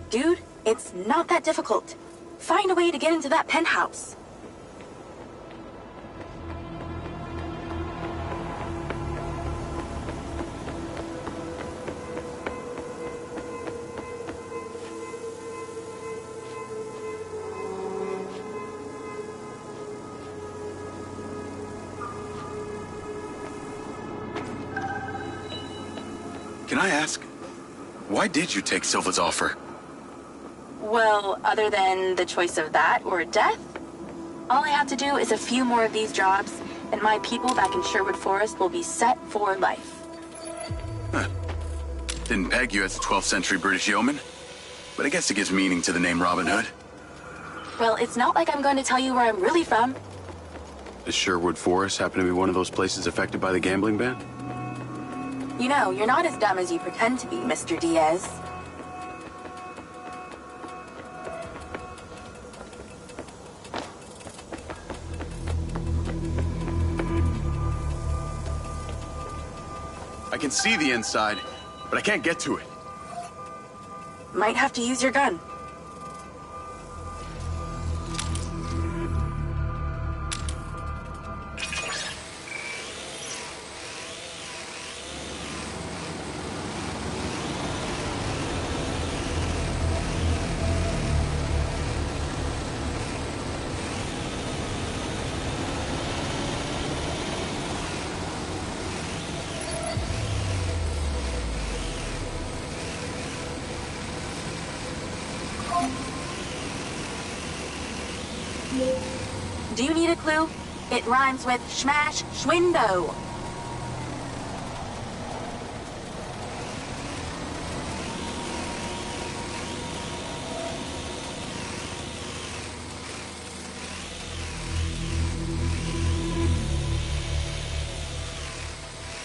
Dude, it's not that difficult. Find a way to get into that penthouse. Can I ask, why did you take Silva's offer? Well, other than the choice of that or death, all I have to do is a few more of these jobs, and my people back in Sherwood Forest will be set for life. Huh. Didn't peg you as a 12th century British yeoman, but I guess it gives meaning to the name Robin Hood. Well, it's not like I'm going to tell you where I'm really from. Does Sherwood Forest happen to be one of those places affected by the gambling ban? You know, you're not as dumb as you pretend to be, Mr. Diaz. I can see the inside, but I can't get to it. Might have to use your gun. Do you need a clue? It rhymes with smash schwindo.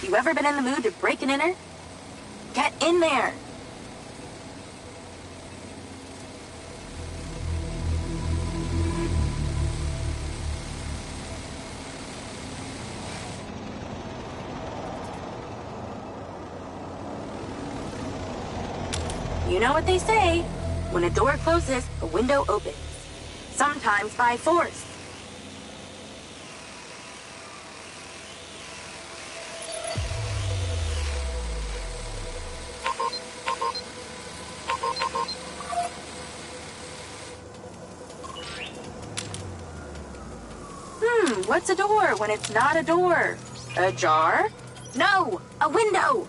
You ever been in the mood to break an inner? Get in there! You know what they say. When a door closes, a window opens. Sometimes by force. What's a door when it's not a door? A jar? No, a window!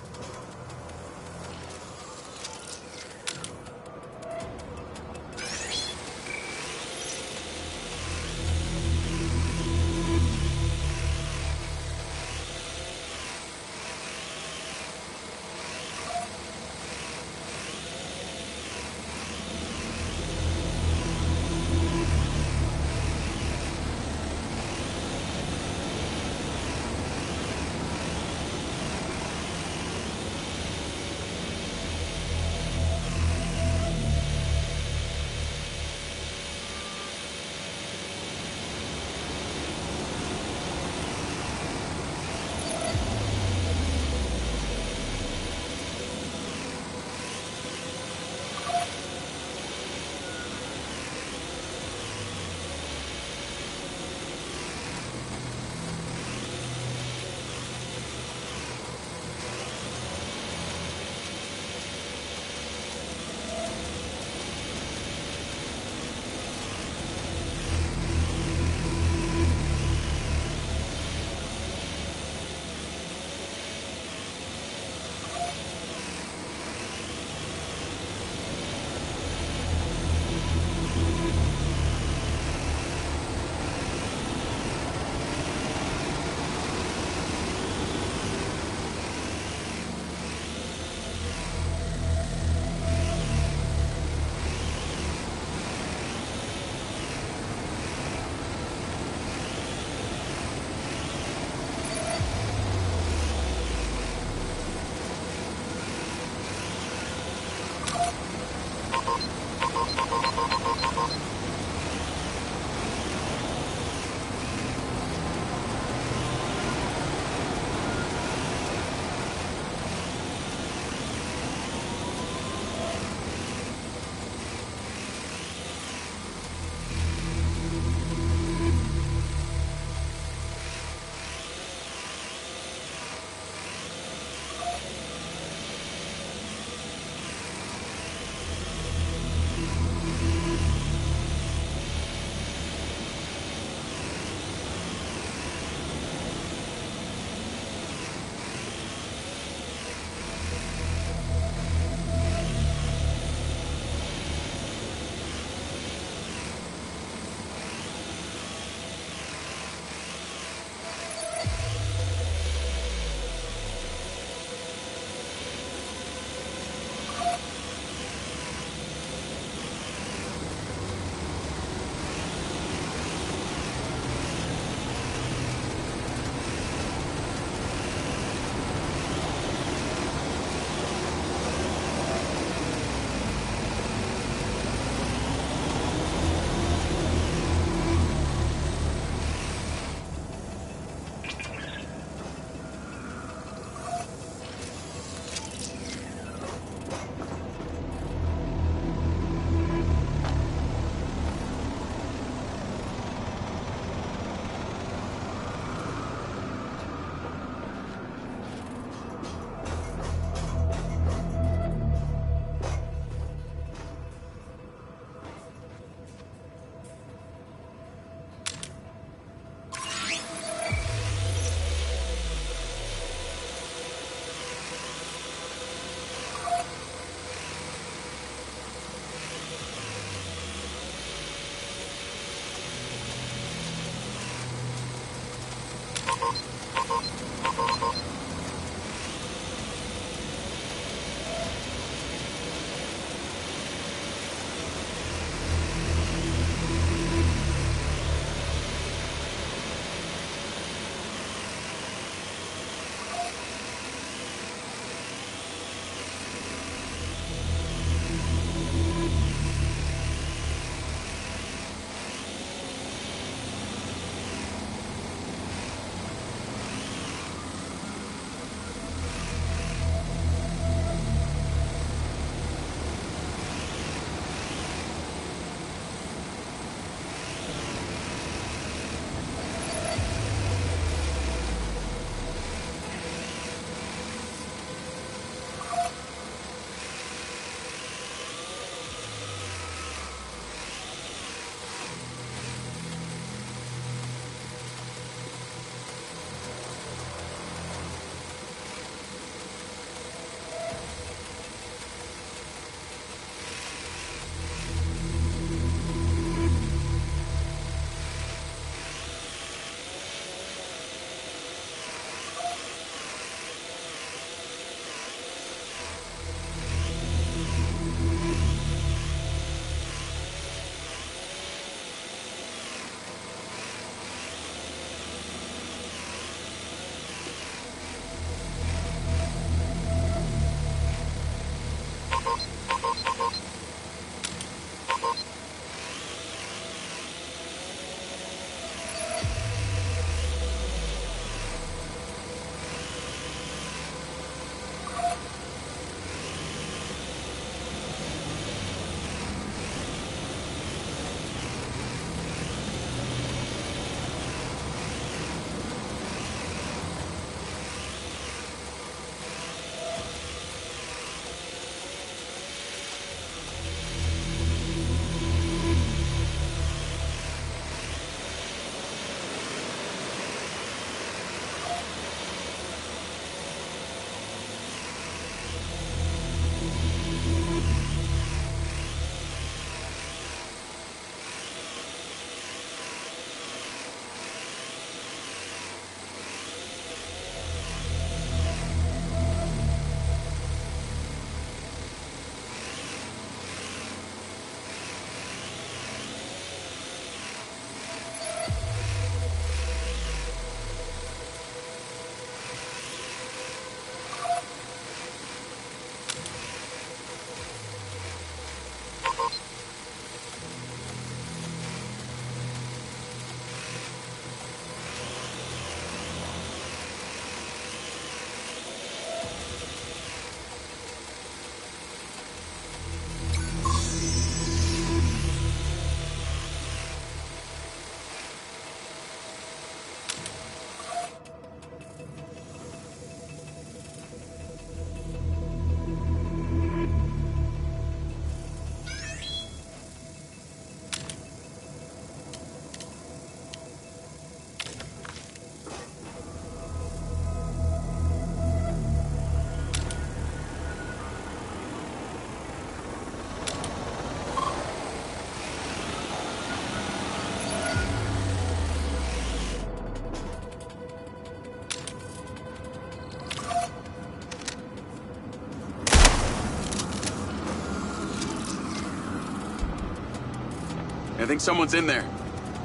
I think someone's in there.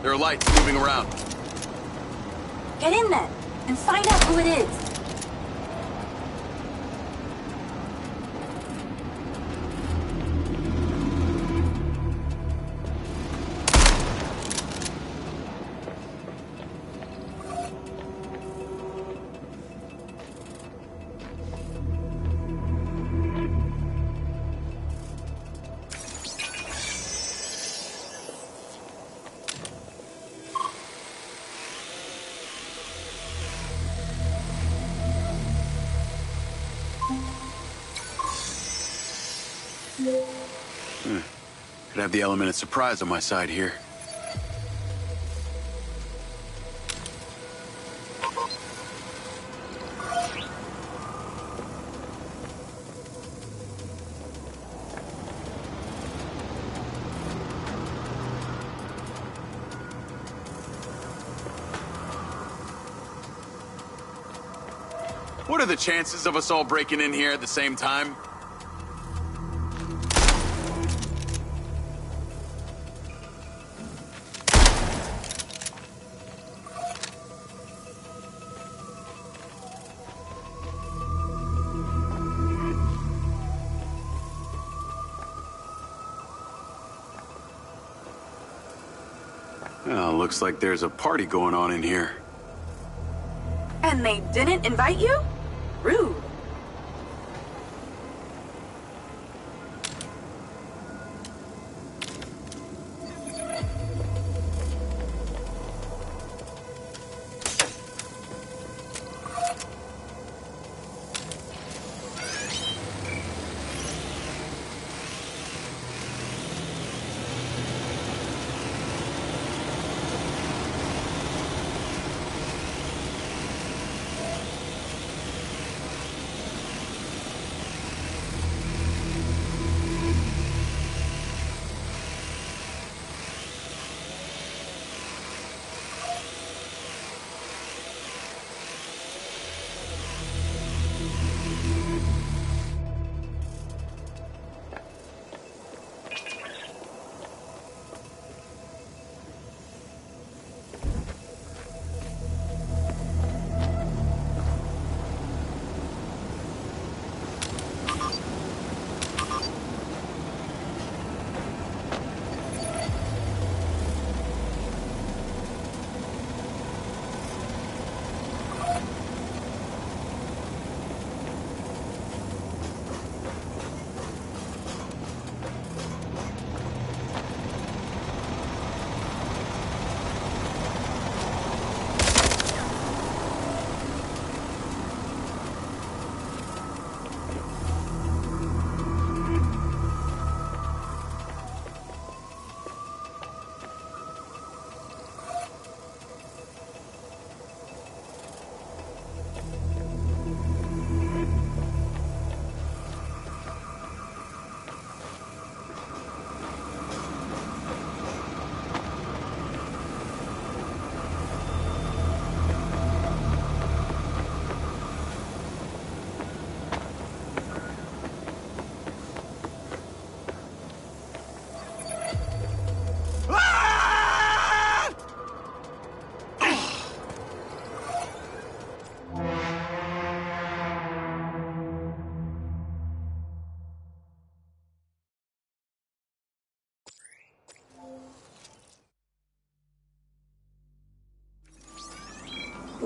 There are lights moving around. Get in then, and find out who it is. Could have the element of surprise on my side here. What are the chances of us all breaking in here at the same time? Well, looks like there's a party going on in here. And they didn't invite you? Rude.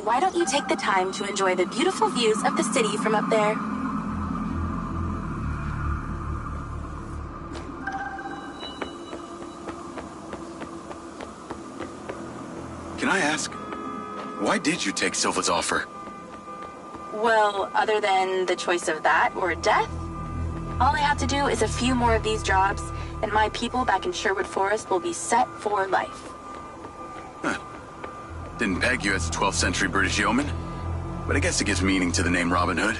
Why don't you take the time to enjoy the beautiful views of the city from up there? Can I ask, why did you take Silva's offer? Well, other than the choice of that or death, all I have to do is a few more of these jobs, and my people back in Sherwood Forest will be set for life. Huh. Didn't peg you as a 12th century British yeoman, but I guess it gives meaning to the name Robin Hood.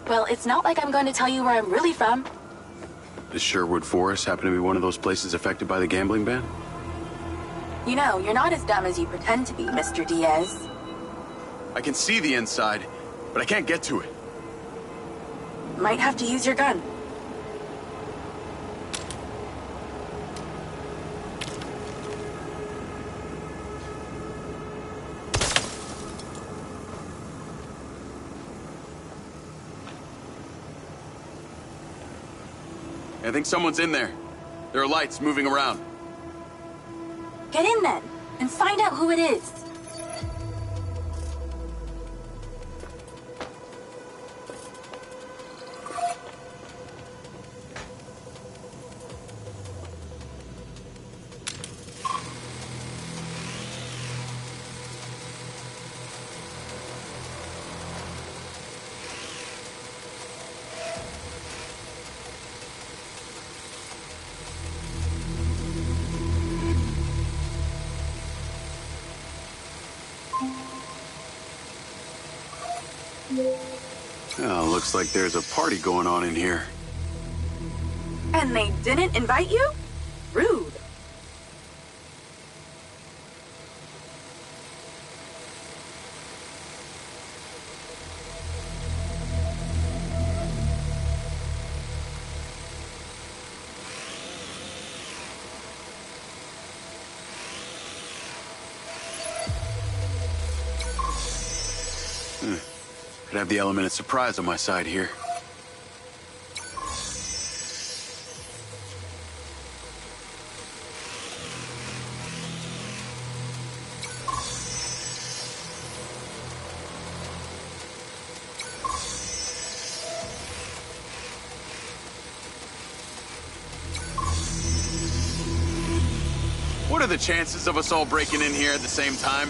Well, it's not like I'm going to tell you where I'm really from. Does Sherwood Forest happen to be one of those places affected by the gambling ban? You know, you're not as dumb as you pretend to be, Mr. Diaz. I can see the inside, but I can't get to it. Might have to use your gun. I think someone's in there. There are lights moving around. Get in then, and find out who it is. Oh, looks like there's a party going on in here. And they didn't invite you? Rude. Could have the element of surprise on my side here. What are the chances of us all breaking in here at the same time?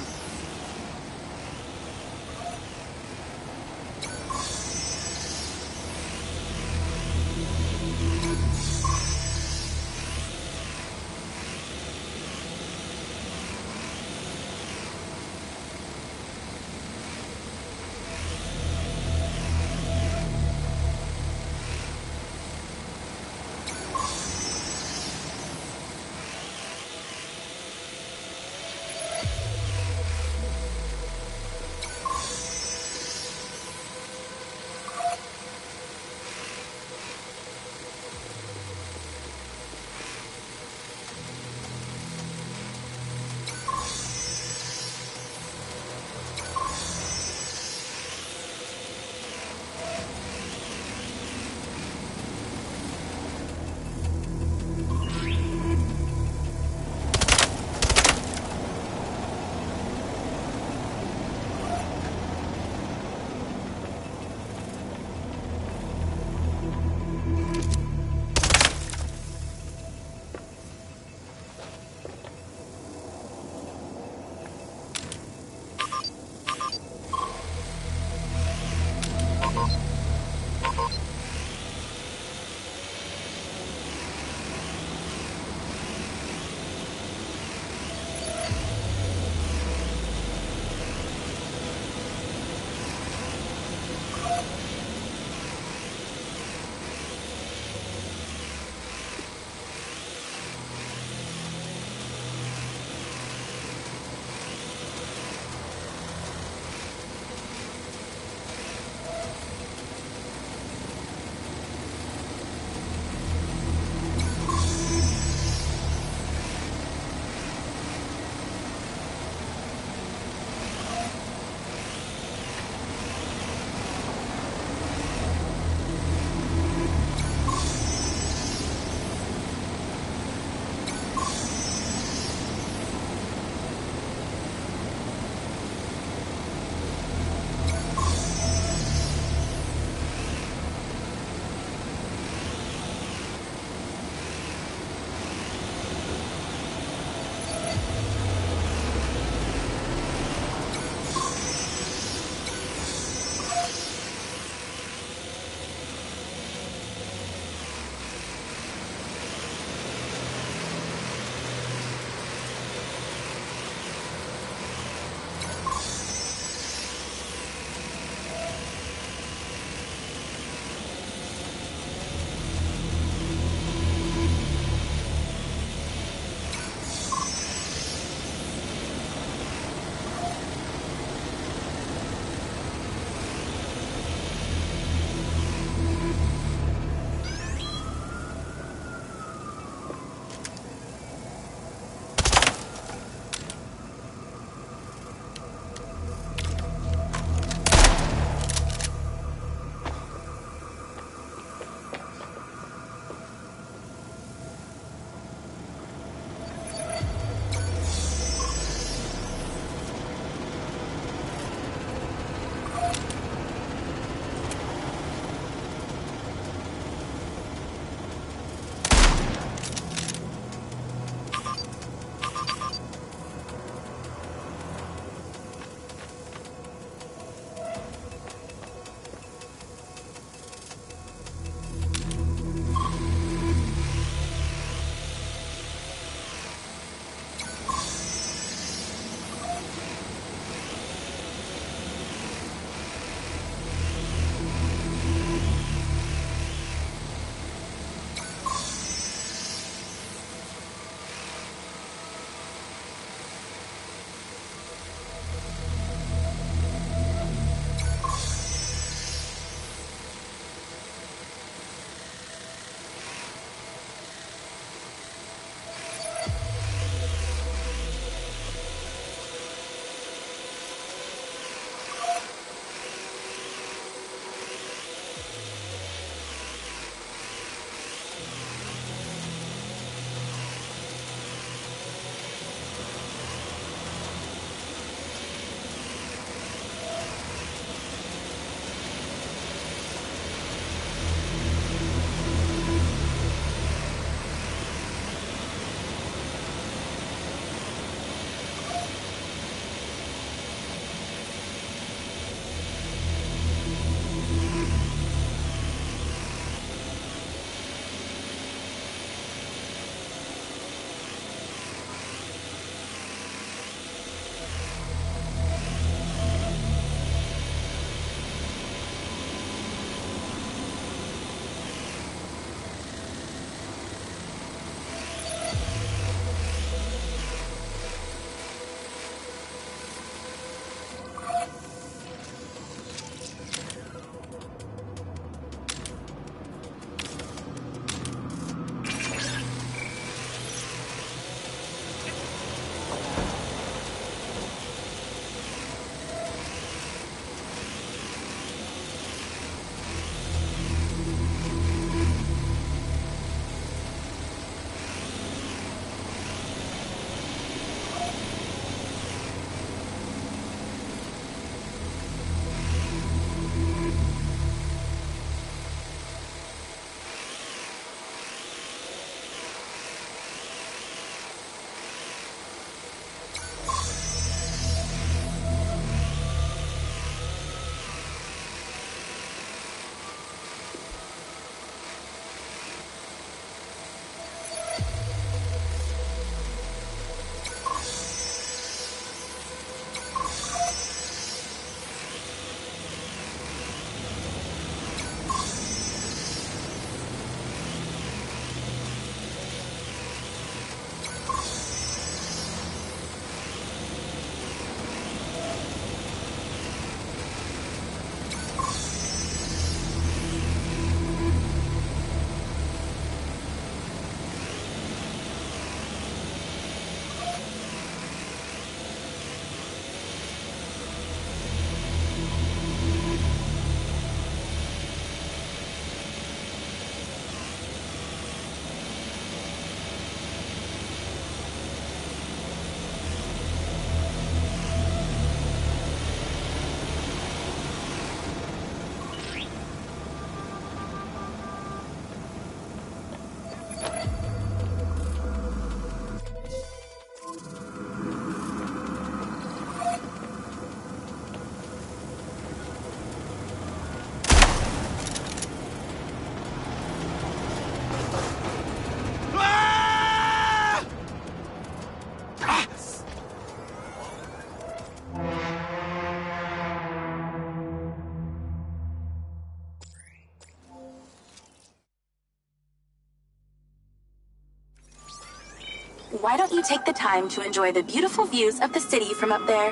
Why don't you take the time to enjoy the beautiful views of the city from up there?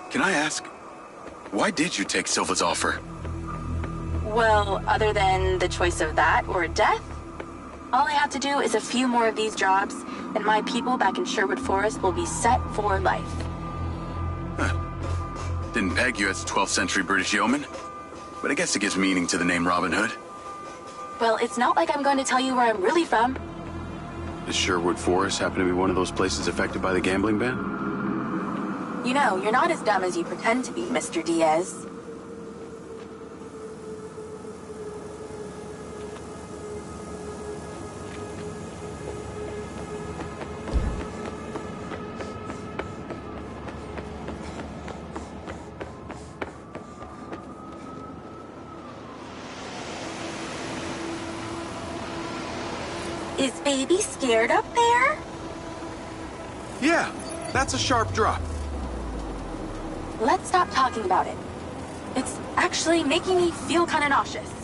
Can I ask, why did you take Silva's offer? Well, other than the choice of that or death, all I have to do is a few more of these jobs, and my people back in Sherwood Forest will be set for life. Huh. Didn't peg you as a 12th century British yeoman, but I guess it gives meaning to the name Robin Hood. Well, it's not like I'm going to tell you where I'm really from. Does Sherwood Forest happen to be one of those places affected by the gambling ban? You know, you're not as dumb as you pretend to be, Mr. Diaz. Is baby scared up there? Yeah, that's a sharp drop. Let's stop talking about it. It's actually making me feel kind of nauseous.